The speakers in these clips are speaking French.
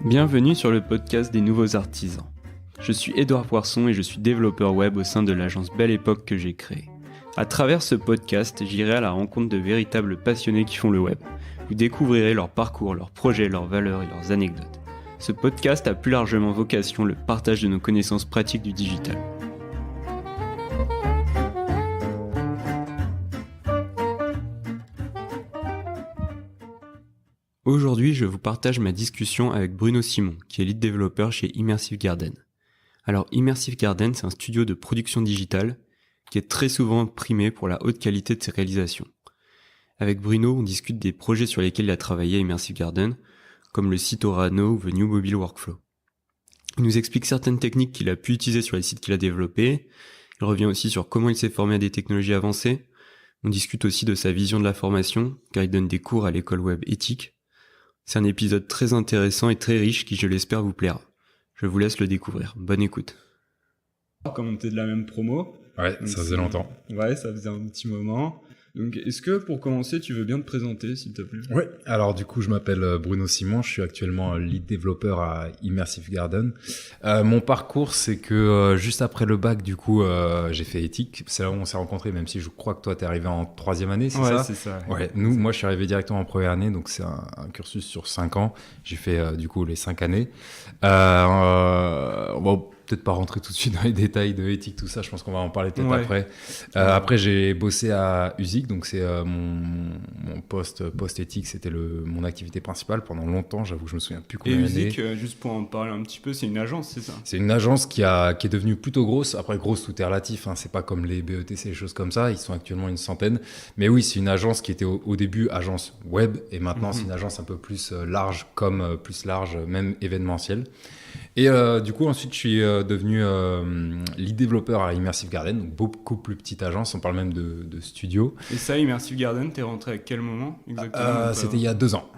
Bienvenue sur le podcast des nouveaux artisans. Je suis Édouard Poisson et je suis développeur web au sein de l'agence Belle Époque que j'ai créée. À travers ce podcast, j'irai à la rencontre de véritables passionnés qui font le web. Vous découvrirez leur parcours, leurs projets, leurs valeurs et leurs anecdotes. Ce podcast a plus largement vocation le partage de nos connaissances pratiques du digital. Aujourd'hui, je vous partage ma discussion avec Bruno Simon, qui est lead développeur chez Immersive Garden. Alors, Immersive Garden, c'est un studio de production digitale qui est très souvent primé pour la haute qualité de ses réalisations. Avec Bruno, on discute des projets sur lesquels il a travaillé à Immersive Garden, comme le site Orano ou The New Mobile Workflow. Il nous explique certaines techniques qu'il a pu utiliser sur les sites qu'il a développés. Il revient aussi sur comment il s'est formé à des technologies avancées. On discute aussi de sa vision de la formation, car il donne des cours à l'école web éthique. C'est un épisode très intéressant et très riche qui, je l'espère, vous plaira. Je vous laisse le découvrir. Bonne écoute. Comme on était de la même promo. Ouais, ça faisait longtemps. Ouais, ça faisait un petit moment. Donc, est-ce que pour commencer, tu veux bien te présenter, s'il te plaît ? Ouais, alors du coup, je m'appelle Bruno Simon, je suis actuellement lead développeur à Immersive Garden. Mon parcours, c'est que juste après le bac, du coup, j'ai fait éthique. C'est là où on s'est rencontrés, même si je crois que toi, t'es arrivé en 3e année, c'est ça ? Ouais, c'est ça. Ouais, moi, je suis arrivé directement en première année, donc c'est un cursus sur 5 ans. J'ai fait, du coup, les 5 années. Bon, peut-être pas rentrer tout de suite dans les détails de éthique, tout ça, je pense qu'on va en parler peut-être après. Après, j'ai bossé à USIC, donc c'est mon poste éthique, c'était mon activité principale pendant longtemps, j'avoue que je me souviens plus combien d'années. Et USIC, juste pour en parler un petit peu, c'est une agence, c'est ça ? C'est une agence qui est devenue plutôt grosse. Après, grosse, tout est relatif, hein. C'est pas comme les BETC, les choses comme ça, ils sont actuellement une centaine. Mais oui, c'est une agence qui était au début agence web, et maintenant c'est une agence un peu plus large, même événementielle. Et du coup, ensuite, je suis devenu lead développeur à Immersive Garden, donc beaucoup plus petite agence, on parle même de studio. Et ça, Immersive Garden, t'es rentré à quel moment exactement C'était il y a 2 ans.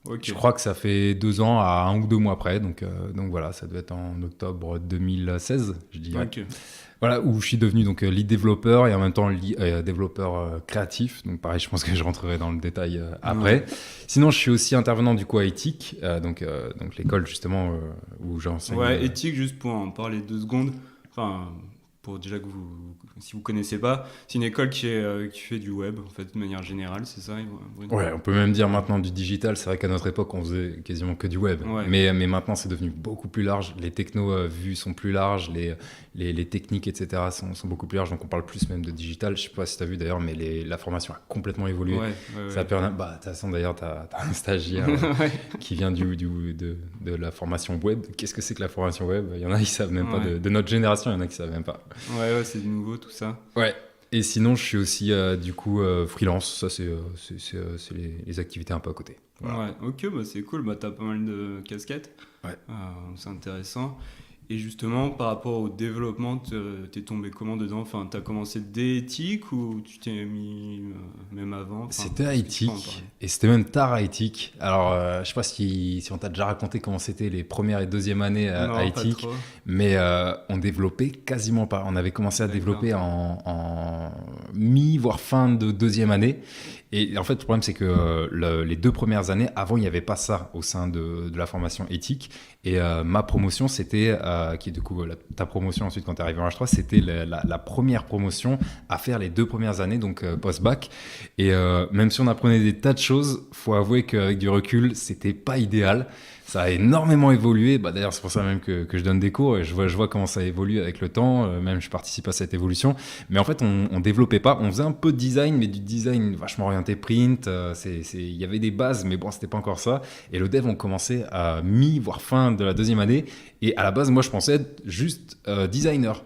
Okay. Je crois que ça fait 2 ans à 1 ou 2 mois près, donc voilà, ça doit être en octobre 2016, je dirais. Okay. Voilà, où je suis devenu donc lead développeur et en même temps développeur créatif. Donc pareil, je pense que je rentrerai dans le détail après. Ouais. Sinon, je suis aussi intervenant du coup à éthique, donc l'école justement où j'enseigne. Ouais, éthique, juste pour en parler 2 secondes. Enfin, pour déjà que si vous connaissez pas, c'est une école qui fait du web en fait de manière générale, c'est ça ? Ouais, on peut même dire maintenant du digital. C'est vrai qu'à notre époque, on faisait quasiment que du web, ouais. mais maintenant c'est devenu beaucoup plus large. Les technos vues sont plus larges, les techniques etc. sont beaucoup plus larges, donc on parle plus même de digital. Je sais pas si tu as vu d'ailleurs, mais la formation a complètement évolué. Ouais. Ça a permis. Bah, de toute façon d'ailleurs, t'as un stagiaire qui vient de la formation web. Qu'est-ce que c'est que la formation web ? Il y en a qui savent même pas de notre génération, il y en a qui savent même pas. Ouais, c'est du nouveau tout ça. Ouais. Et sinon, je suis aussi du coup freelance. Ça, c'est les activités un peu à côté. Voilà. Ouais. Ok, bah c'est cool. Bah t'as pas mal de casquettes. Ouais. C'est intéressant. Et justement, par rapport au développement, t'es tombé comment dedans ? Enfin, t'as commencé dès éthique ou tu t'es mis même avant ? C'était à éthique, et c'était même tard à éthique. Alors, je sais pas si on t'a déjà raconté comment c'était les premières et deuxième années à éthique, mais on développait quasiment pas. On avait commencé à développer en mi, voire fin de 2e année. Et en fait, le problème, c'est que les 2 premières années, avant, il n'y avait pas ça au sein de la formation éthique. Et ma promotion, c'était, qui est du coup ta promotion ensuite quand tu es arrivé en H3, c'était la première promotion à faire les 2 premières années, donc post-bac. Et même si on apprenait des tas de choses, faut avouer qu'avec du recul, c'était pas idéal. Ça a énormément évolué. Bah, d'ailleurs, c'est pour ça même que je donne des cours et je vois comment ça évolue avec le temps. Même je participe à cette évolution. Mais en fait, on développait pas. On faisait un peu de design, mais du design vachement orienté print. Il y avait des bases, mais bon, c'était pas encore ça. Et le dev, on commençait à voire fin de la 2e année. Et à la base, moi, je pensais être juste designer.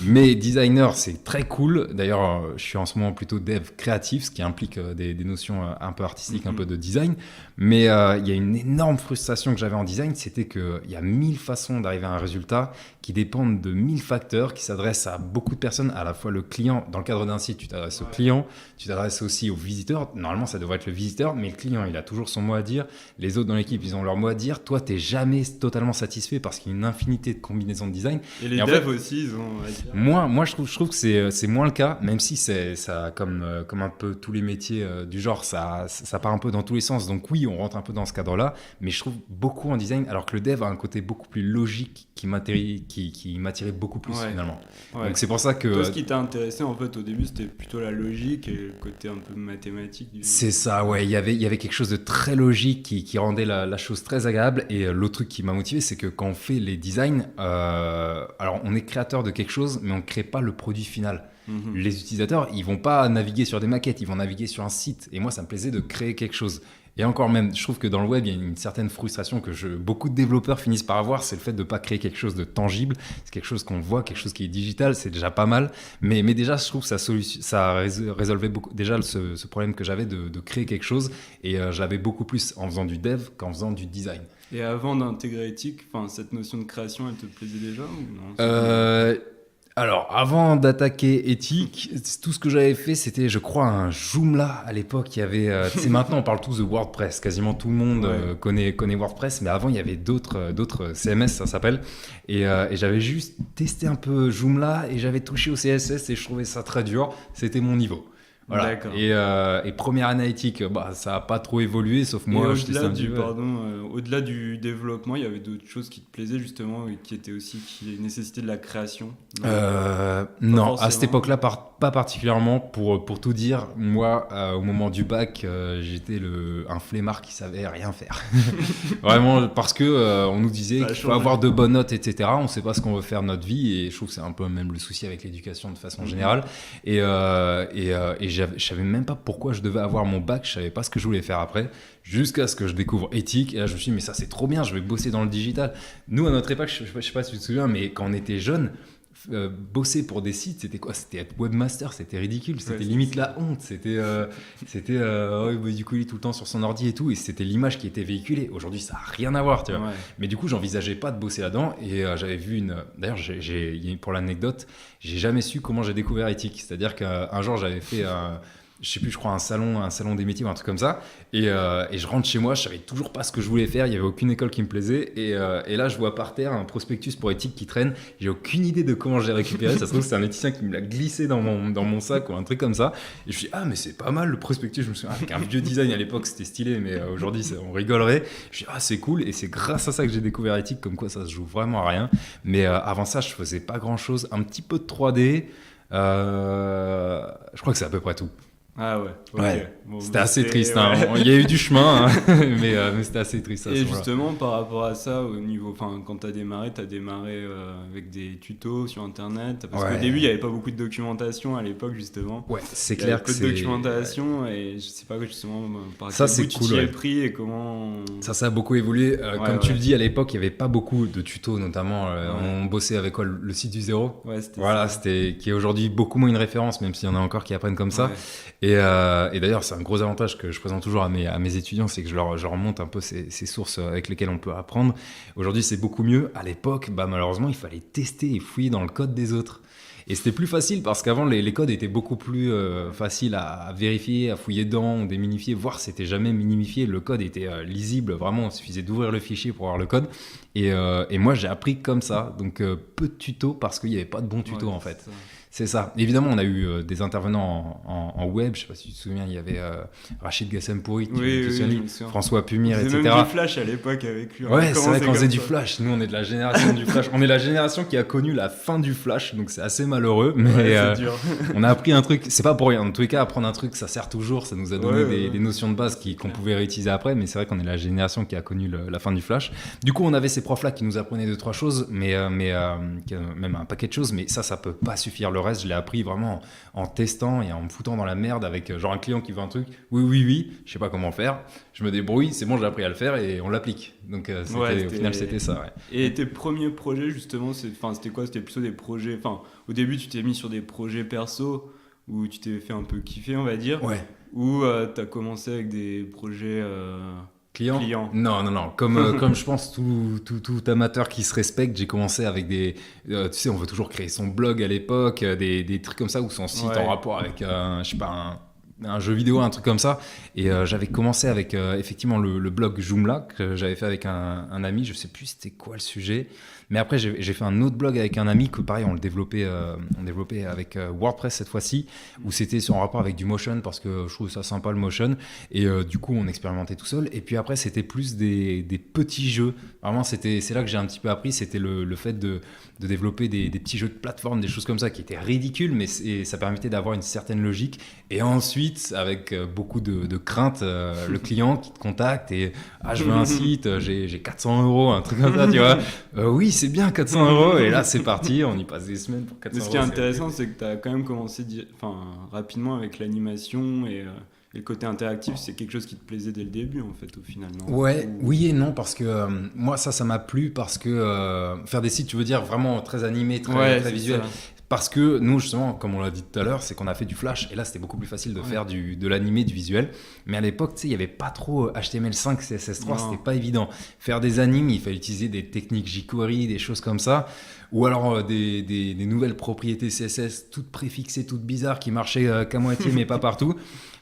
Mais designer, c'est très cool. D'ailleurs, je suis en ce moment plutôt dev créatif, ce qui implique des notions un peu artistiques, un peu de design. Mais il y a une énorme frustration que j'avais en design, c'était qu'il y a 1000 façons d'arriver à un résultat qui dépendent de 1000 facteurs, qui s'adressent à beaucoup de personnes, à la fois le client. Dans le cadre d'un site, tu t'adresses au client, tu t'adresses aussi au visiteur. Normalement, ça devrait être le visiteur, mais le client, il a toujours son mot à dire. Les autres dans l'équipe, ils ont leur mot à dire. Toi, tu n'es jamais totalement satisfait parce qu'il y a une infinité de combinaisons de design. Et les devs aussi, ils ont à Moi, je trouve que c'est moins le cas, même si ça, comme un peu tous les métiers du genre, ça part un peu dans tous les sens. Donc oui, on rentre un peu dans ce cadre-là, mais je trouve beaucoup en design, alors que le dev a un côté beaucoup plus logique qui m'attirait beaucoup plus finalement. Ouais. Donc c'est pour ça que... Toi, ce qui t'a intéressé en fait au début, c'était plutôt la logique et le côté un peu mathématique. C'est ça, ouais. Il y avait quelque chose de très logique qui rendait la chose très agréable. Et l'autre truc qui m'a motivé, c'est que quand on fait les designs, alors on est créateur de quelque chose, mais on ne crée pas le produit final. Les utilisateurs, ils vont pas naviguer sur des maquettes, ils vont naviguer sur un site. Et moi, ça me plaisait de créer quelque chose. Et encore même, je trouve que dans le web, il y a une certaine frustration que beaucoup de développeurs finissent par avoir, c'est le fait de ne pas créer quelque chose de tangible. C'est quelque chose qu'on voit, quelque chose qui est digital, c'est déjà pas mal. Mais déjà, je trouve que ça résolvait beaucoup, déjà ce problème que j'avais de créer quelque chose. Et je l'avais beaucoup plus en faisant du dev qu'en faisant du design. Et avant d'intégrer éthique, cette notion de création, elle te plaisait déjà ou non Alors, avant d'attaquer éthique, tout ce que j'avais fait, c'était, je crois, un Joomla à l'époque. Il y avait, maintenant, on parle tous de WordPress. Quasiment tout le monde connaît WordPress, mais avant, il y avait d'autres CMS, ça s'appelle. Et j'avais juste testé un peu Joomla et j'avais touché au CSS et je trouvais ça très dur. C'était mon niveau. Voilà. Et première analytique, ça n'a pas trop évolué, sauf moi. Au-delà du développement, il y avait d'autres choses qui te plaisaient justement et qui nécessitaient de la création. Non, à cette époque-là, pas particulièrement. Pour tout dire, moi, au moment du bac, j'étais un flemmard qui savait rien faire. Vraiment, parce que on nous disait qu'il faut avoir de bonnes notes, etc. On ne sait pas ce qu'on veut faire de notre vie, et je trouve que c'est un peu même le souci avec l'éducation de façon générale. Et je savais même pas pourquoi je devais avoir mon bac, je savais pas ce que je voulais faire après, jusqu'à ce que je découvre éthique. Et là, je me suis dit, mais ça, c'est trop bien, je vais bosser dans le digital. Nous, à notre époque, je sais pas si tu te souviens, mais quand on était jeunes, bosser pour des sites, c'était quoi? C'était être webmaster, c'était ridicule, c'était limite la honte. Du coup, il est tout le temps sur son ordi et tout, et c'était l'image qui était véhiculée. Aujourd'hui, ça n'a rien à voir, tu vois. Mais du coup, j'envisageais pas de bosser là-dedans, et j'avais vu D'ailleurs, pour l'anecdote, j'ai jamais su comment j'ai découvert éthique. C'est-à-dire qu'un jour, j'avais fait je sais plus, je crois un salon des métiers ou un truc comme ça, et je rentre chez moi, je savais toujours pas ce que je voulais faire, il y avait aucune école qui me plaisait, et là je vois par terre un prospectus pour éthique qui traîne, j'ai aucune idée de comment je l'ai récupéré, ça se trouve c'est un éthicien qui me l'a glissé dans mon sac ou un truc comme ça, et je me suis dit, mais c'est pas mal le prospectus, je me souviens, avec un vieux design à l'époque c'était stylé, mais aujourd'hui on rigolerait, je me suis dit, c'est cool, et c'est grâce à ça que j'ai découvert éthique, comme quoi ça se joue vraiment à rien, mais avant ça je faisais pas grand chose, un petit peu de 3D, je crois que c'est à peu près tout. Ah ouais. Ouais. Bon, c'était assez triste. Hein. Il y a eu du chemin, hein. mais c'était assez triste. Et justement, par rapport à ça, au niveau, quand t'as démarré avec des tutos sur Internet. Parce qu'au début, il n'y avait pas beaucoup de documentation à l'époque, justement. Ouais, c'est clair que c'est. Peu de documentation et je sais pas justement par ça, quel bout tu t'y es pris et comment. Ça a beaucoup évolué. Comme tu le dis, à l'époque, il n'y avait pas beaucoup de tutos, notamment. On bossait avec le site du zéro. Ouais, c'était qui est aujourd'hui beaucoup moins une référence, même s'il y en a encore qui apprennent comme ça. Et d'ailleurs, c'est un gros avantage que je présente toujours à mes étudiants, c'est que je leur montre un peu ces sources avec lesquelles on peut apprendre. Aujourd'hui, c'est beaucoup mieux. À l'époque, malheureusement, il fallait tester et fouiller dans le code des autres. Et c'était plus facile parce qu'avant, les codes étaient beaucoup plus faciles à vérifier, à fouiller dedans, déminifier, voire c'était jamais minimifié. Le code était lisible, vraiment, il suffisait d'ouvrir le fichier pour voir le code. Et moi, j'ai appris comme ça, donc peu de tutos parce qu'il n'y avait pas de bons tutos en fait. C'est ça. Évidemment, on a eu des intervenants en web. Je ne sais pas si tu te souviens, il y avait Rachid Gassempouri, François Pumir, etc. On faisait même du Flash à l'époque avec lui. Ouais, c'est vrai qu'on faisait du Flash. Nous, on est de la génération du Flash. On est la génération qui a connu la fin du Flash, donc c'est assez malheureux. Mais c'est dur. On a appris un truc. C'est pas pour rien. En tous les cas, apprendre un truc, ça sert toujours. Ça nous a donné des notions de base qu'on pouvait réutiliser après. Mais c'est vrai qu'on est la génération qui a connu la fin du Flash. Du coup, on avait ces profs-là qui nous apprenaient 2-3 choses, mais même un paquet de choses. Mais ça peut pas suffire. Le reste, je l'ai appris vraiment en testant et en me foutant dans la merde avec genre un client qui veut un truc. Oui, je sais pas comment faire. Je me débrouille, c'est bon, j'ai appris à le faire et on l'applique. Donc au final, c'était ça. Ouais. Et tes premiers projets, justement, c'était quoi? C'était plutôt des projets. Au début, tu t'es mis sur des projets perso où tu t'es fait un peu kiffer, on va dire. Ouais. Ou t'as commencé avec des projets. Client. Non. Comme je pense tout amateur qui se respecte, j'ai commencé avec des... tu sais, on veut toujours créer son blog à l'époque, des trucs comme ça, ou son site en rapport avec, un jeu vidéo, un truc comme ça. Et j'avais commencé avec effectivement le blog Joomla que j'avais fait avec un ami. Je sais plus c'était quoi le sujet. Mais après, j'ai fait un autre blog avec un ami que pareil, on développait avec WordPress cette fois-ci, où c'était en rapport avec du motion parce que je trouve ça sympa le motion. Et du coup, on expérimentait tout seul. Et puis après, c'était plus des petits jeux. Vraiment, c'est là que j'ai un petit peu appris. C'était le fait de développer des petits jeux de plateforme, des choses comme ça qui étaient ridicules, mais ça permettait d'avoir une certaine logique. Et ensuite, avec beaucoup de crainte, le client qui te contacte et je veux un site, j'ai 400 €, un truc comme ça, tu vois. Oui, c'est bien 400 €. Et là, c'est parti, on y passe des semaines pour 400 €. Mais ce qui est intéressant, c'est que tu as quand même commencé rapidement avec l'animation et le côté interactif, c'est quelque chose qui te plaisait dès le début, en fait, au final, non ? Ouais, oui et non, parce que moi, ça m'a plu parce que faire des sites, tu veux dire, vraiment très animés, très visuels. Parce que nous, justement, comme on l'a dit tout à l'heure, c'est qu'on a fait du Flash. Et là, c'était beaucoup plus facile de faire de l'animé, du visuel. Mais à l'époque, tu sais, il n'y avait pas trop HTML5, CSS3, c'était pas évident. Faire des animes, il fallait utiliser des techniques jQuery, des choses comme ça. Ou alors des nouvelles propriétés CSS toutes préfixées, toutes bizarres, qui marchaient qu'à moitié, mais pas partout.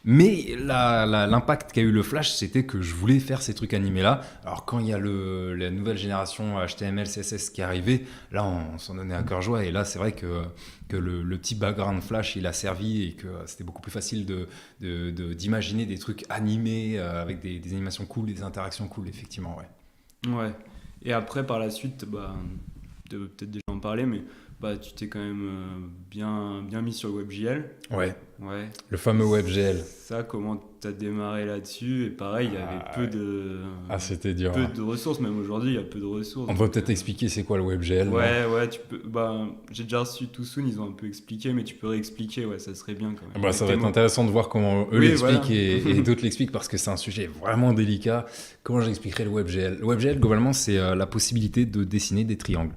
Mais l'impact qu'a eu le Flash, c'était que je voulais faire ces trucs animés-là. Alors quand il y a la nouvelle génération HTML, CSS qui est arrivée, là on s'en donnait à cœur joie. Et là c'est vrai que le petit background Flash il a servi et que c'était beaucoup plus facile d'imaginer des trucs animés avec des animations cool, des interactions cool, effectivement. Ouais. Et après par la suite, peut-être déjà en parler, mais tu t'es quand même bien mis sur le WebGL. Ouais. Le fameux WebGL. Ça, comment tu as démarré là-dessus ? Et pareil, il y avait peu de... c'était dur. Peu de ressources, même aujourd'hui, il y a peu de ressources. On peut peut-être expliquer c'est quoi le WebGL. Ouais, tu peux... j'ai déjà reçu Toussoun, ils ont un peu expliqué, mais tu peux réexpliquer, ça serait bien quand même. Ça va être intéressant de voir comment eux l'expliquent et d'autres l'expliquent parce que c'est un sujet vraiment délicat. Comment j'expliquerai le WebGL ? Le WebGL, globalement, c'est la possibilité de dessiner des triangles.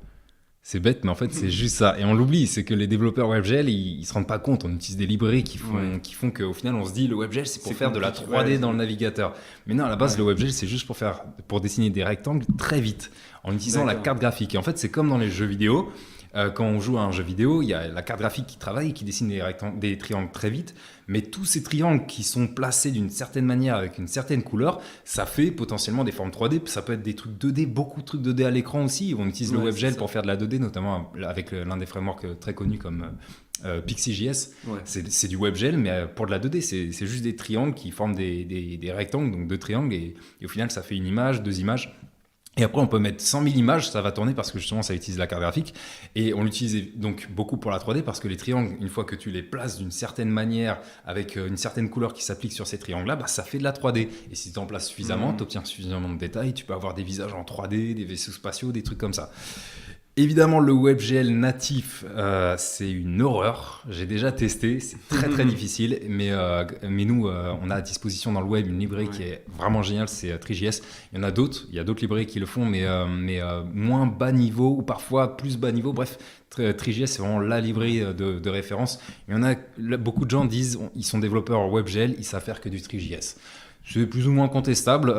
C'est bête, mais en fait, c'est juste ça. Et on l'oublie, c'est que les développeurs WebGL, ils se rendent pas compte. On utilise des librairies qui font qu'au final, on se dit, le WebGL, c'est pour faire de la 3D dans le navigateur. Mais non, à la base, le WebGL, c'est juste pour dessiner des rectangles très vite, en utilisant la carte graphique. Et en fait, c'est comme dans les jeux vidéo. Quand on joue à un jeu vidéo, il y a la carte graphique qui travaille et qui dessine des triangles très vite. Mais tous ces triangles qui sont placés d'une certaine manière avec une certaine couleur, ça fait potentiellement des formes 3D. Ça peut être des trucs 2D, beaucoup de trucs 2D à l'écran aussi. On utilise le WebGL pour faire de la 2D, notamment avec l'un des frameworks très connus comme Pixie.js. C'est du WebGL, mais pour de la 2D, c'est juste des triangles qui forment des rectangles, donc deux triangles. Et au final, ça fait une image, deux images. Et après, on peut mettre 100 000 images, ça va tourner parce que justement, ça utilise la carte graphique. Et on l'utilise donc beaucoup pour la 3D parce que les triangles, une fois que tu les places d'une certaine manière, avec une certaine couleur qui s'applique sur ces triangles-là, ça fait de la 3D. Et si tu en places suffisamment, tu obtiens suffisamment de détails, tu peux avoir des visages en 3D, des vaisseaux spatiaux, des trucs comme ça. Évidemment, le WebGL natif, c'est une horreur. J'ai déjà testé, c'est très très difficile. Mais nous, on a à disposition dans le web une librairie qui est vraiment géniale, c'est Three.js. Il y en a d'autres, il y a d'autres librairies qui le font, mais moins bas niveau ou parfois plus bas niveau. Bref, Three.js, c'est vraiment la librairie de référence. Il y en a, beaucoup de gens disent, ils sont développeurs WebGL, ils savent faire que du Three.js. C'est plus ou moins contestable.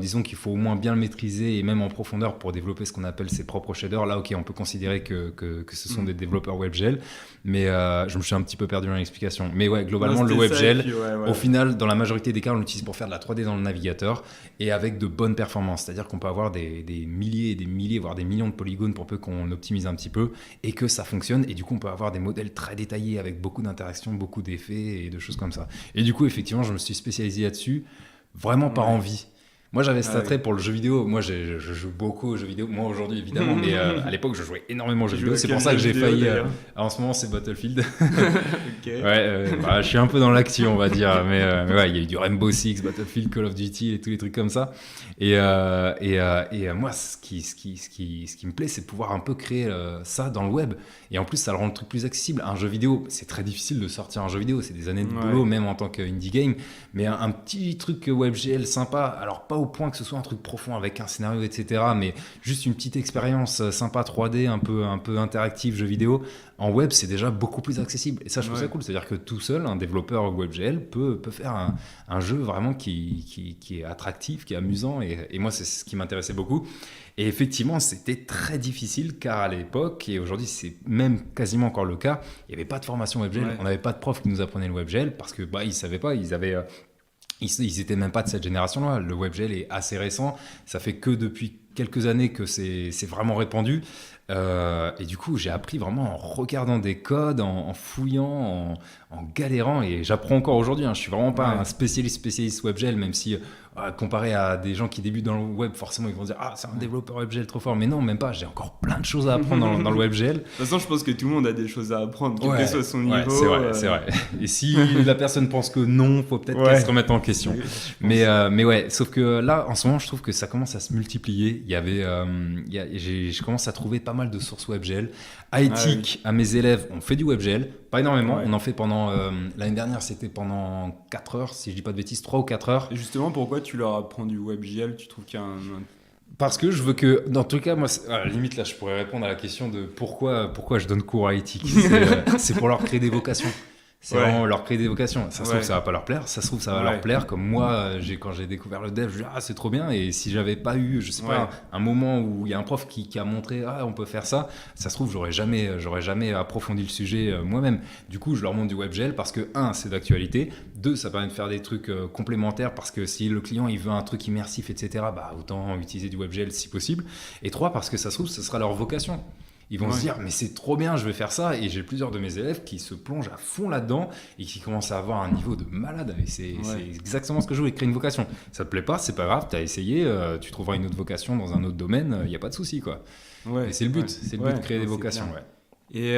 Disons qu'il faut au moins bien le maîtriser et même en profondeur pour développer ce qu'on appelle ses propres shaders. Là, ok, on peut considérer que ce sont des développeurs WebGL, mais je me suis un petit peu perdu dans l'explication. Mais ouais, globalement, le WebGL, au final, dans la majorité des cas, on l'utilise pour faire de la 3D dans le navigateur et avec de bonnes performances. C'est-à-dire qu'on peut avoir des milliers et des milliers, voire des millions de polygones pour peu qu'on optimise un petit peu et que ça fonctionne. Et du coup, on peut avoir des modèles très détaillés avec beaucoup d'interactions, beaucoup d'effets et de choses comme ça. Et du coup, effectivement, je me suis spécialisé là-dessus. Vraiment par envie. Moi, j'avais cet attrait pour le jeu vidéo. Moi, je joue beaucoup aux jeux vidéo. Moi, aujourd'hui, évidemment, mais à l'époque, je jouais énormément aux jeux vidéo. C'est pour ça que j'ai failli... en ce moment, c'est Battlefield. Je suis un peu dans l'action, on va dire. Mais il y a eu du Rainbow Six, Battlefield, Call of Duty et tous les trucs comme ça. Et moi, ce qui me plaît, c'est de pouvoir un peu créer ça dans le web. Et en plus, ça le rend le truc plus accessible. Un jeu vidéo, c'est très difficile de sortir un jeu vidéo. C'est des années de boulot, même en tant qu'indie game. Mais un petit truc WebGL sympa, alors pas au au point que ce soit un truc profond avec un scénario, etc. Mais juste une petite expérience sympa 3D, un peu interactive, jeu vidéo. En web, c'est déjà beaucoup plus accessible. Et ça, je trouve ça cool. C'est-à-dire que tout seul, un développeur WebGL peut faire un jeu vraiment qui est attractif, qui est amusant. Et moi, c'est ce qui m'intéressait beaucoup. Et effectivement, c'était très difficile car à l'époque, et aujourd'hui c'est même quasiment encore le cas, il n'y avait pas de formation WebGL. On n'avait pas de prof qui nous apprenait le WebGL parce que ils ne savaient pas, ils n'étaient même pas de cette génération-là. Le WebGL est assez récent. Ça fait que depuis quelques années que c'est vraiment répandu. Et du coup, j'ai appris vraiment en regardant des codes, en fouillant, en galérant. Et j'apprends encore aujourd'hui. Je ne suis vraiment pas un spécialiste WebGL, même si comparé à des gens qui débutent dans le web, forcément, ils vont dire « Ah, c'est un développeur WebGL trop fort ». Mais non, même pas. J'ai encore plein de choses à apprendre dans le WebGL. De toute façon, je pense que tout le monde a des choses à apprendre, quel que soit son niveau. C'est vrai. Et si la personne pense que non, il faut peut-être qu'elle se remette en question. Mais ouais, sauf que là, en ce moment, je trouve que ça commence à se multiplier. Je commence à trouver pas mal de sources WebGL. iTic, à mes élèves, on fait du WebGL. Pas énormément. On en fait pendant... l'année dernière, c'était pendant 4 heures, si je dis pas de bêtises, 3 ou 4 heures. Et justement, pourquoi tu leur apprends du WebGL? Tu trouves qu'il y a Parce que je veux que, dans tout cas, moi, à la limite, là, je pourrais répondre à la question de pourquoi je donne cours à iTic. C'est pour leur créer des vocations. C'est vraiment leur créer des vocations. Ça se trouve, ça va pas leur plaire. Ça se trouve, ça va leur plaire. Comme moi, quand j'ai découvert le dev, je me dis, c'est trop bien. Et si j'avais pas eu, je sais pas, un moment où il y a un prof qui a montré, on peut faire ça, ça se trouve, j'aurais jamais approfondi le sujet moi-même. Du coup, je leur montre du WebGL parce que, 1, c'est d'actualité. 2, ça permet de faire des trucs complémentaires parce que si le client, il veut un truc immersif, etc., autant utiliser du WebGL si possible. Et 3, parce que ça se trouve, ce sera leur vocation. Ils vont se dire, mais c'est trop bien, je vais faire ça. Et j'ai plusieurs de mes élèves qui se plongent à fond là-dedans et qui commencent à avoir un niveau de malade. Et c'est exactement ce que je veux, créer une vocation. Ça te plaît pas, c'est pas grave, tu as essayé, tu trouveras une autre vocation dans un autre domaine, il n'y a pas de souci, quoi. Et c'est le but, c'est le but de créer des vocations. Et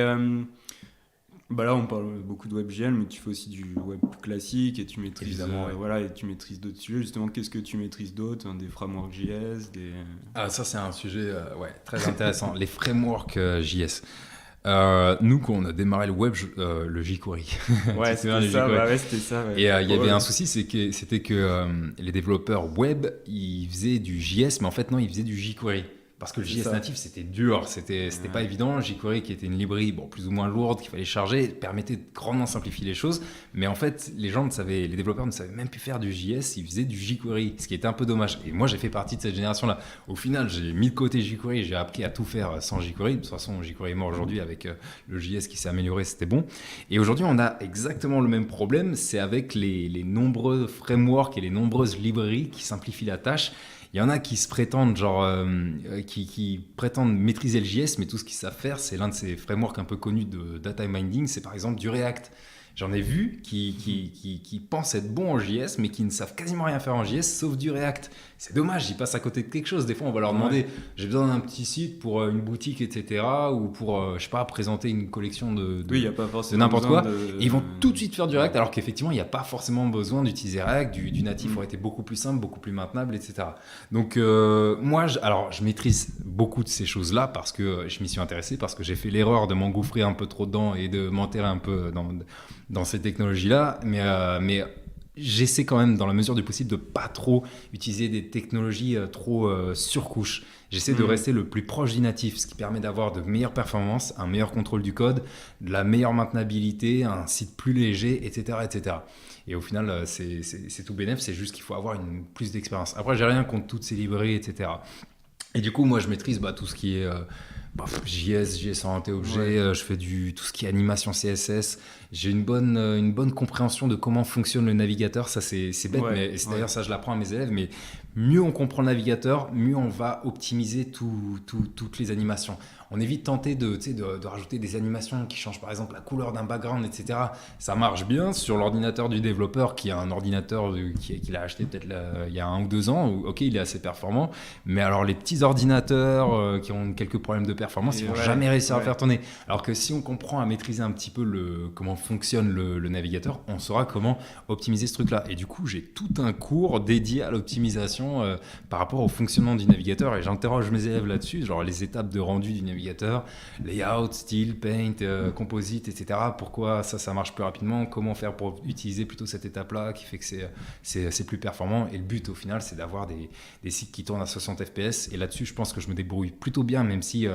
là, on parle beaucoup de WebGL, mais tu fais aussi du web classique et tu maîtrises, et tu maîtrises d'autres sujets. Justement, qu'est-ce que tu maîtrises d'autres, des frameworks JS, ça, c'est un sujet très intéressant. Les frameworks JS. Nous, quand on a démarré le web, le jQuery. C'était ça. Et il y avait un souci, c'était que les développeurs web, ils faisaient du JS, mais en fait, non, ils faisaient du jQuery. Parce que le JS natif, c'était dur, c'était pas évident. jQuery, qui était une librairie plus ou moins lourde, qu'il fallait charger, permettait de grandement simplifier les choses. Mais en fait, les développeurs ne savaient même plus faire du JS, ils faisaient du jQuery, ce qui était un peu dommage. Et moi, j'ai fait partie de cette génération-là. Au final, j'ai mis de côté jQuery, j'ai appris à tout faire sans jQuery. De toute façon, jQuery est mort aujourd'hui avec le JS qui s'est amélioré, c'était bon. Et aujourd'hui, on a exactement le même problème, c'est avec les nombreux frameworks et les nombreuses librairies qui simplifient la tâche. Il y en a qui se prétendent, qui prétendent maîtriser le JS, mais tout ce qu'ils savent faire, c'est l'un de ces frameworks un peu connus de data mining, c'est par exemple du React. J'en ai vu qui pensent être bons en JS, mais qui ne savent quasiment rien faire en JS, sauf du React. C'est dommage, ils passent à côté de quelque chose. Des fois, on va leur demander, j'ai besoin d'un petit site pour une boutique, etc., ou pour, présenter une collection de n'importe quoi. Et ils vont tout de suite faire du React, alors qu'effectivement, il n'y a pas forcément besoin d'utiliser React. Du natif aurait été beaucoup plus simple, beaucoup plus maintenable, etc. Donc, moi, je maîtrise beaucoup de ces choses-là parce que je m'y suis intéressé, parce que j'ai fait l'erreur de m'engouffrer un peu trop dedans et de m'enterrer un peu dans ces technologies-là, mais j'essaie quand même, dans la mesure du possible, de pas trop utiliser des technologies trop surcouches. J'essaie de rester le plus proche du natif, ce qui permet d'avoir de meilleures performances, un meilleur contrôle du code, de la meilleure maintenabilité, un site plus léger, etc., etc. Et au final, c'est tout bénef, c'est juste qu'il faut avoir plus d'expérience. Après, j'ai rien contre toutes ces librairies, etc. Et du coup, moi, je maîtrise tout ce qui est JS orienté objet, je fais tout ce qui est animation CSS. J'ai une bonne compréhension de comment fonctionne le navigateur. Ça, c'est bête, mais d'ailleurs, ça, je l'apprends à mes élèves. Mais mieux on comprend le navigateur, mieux on va optimiser toutes les animations. On évite de tenter de rajouter des animations qui changent par exemple la couleur d'un background, etc. Ça marche bien sur l'ordinateur du développeur qui a un ordinateur qu'il a acheté peut-être il y a 1 ou 2 ans. Ok, il est assez performant, mais alors les petits ordinateurs qui ont quelques problèmes de performance, ils vont jamais réussir à faire tourner. Alors que si on comprend à maîtriser un petit peu comment fonctionne le navigateur, on saura comment optimiser ce truc-là. Et du coup, j'ai tout un cours dédié à l'optimisation par rapport au fonctionnement du navigateur et j'interroge mes élèves là-dessus, genre les étapes de rendu du navigateur. navigateur, layout, style, paint, composite, etc. Pourquoi ça marche plus rapidement, comment faire pour utiliser plutôt cette étape-là qui fait que c'est plus performant. Et le but au final, c'est d'avoir des sites qui tournent à 60 fps. Et là-dessus, je pense que je me débrouille plutôt bien, même si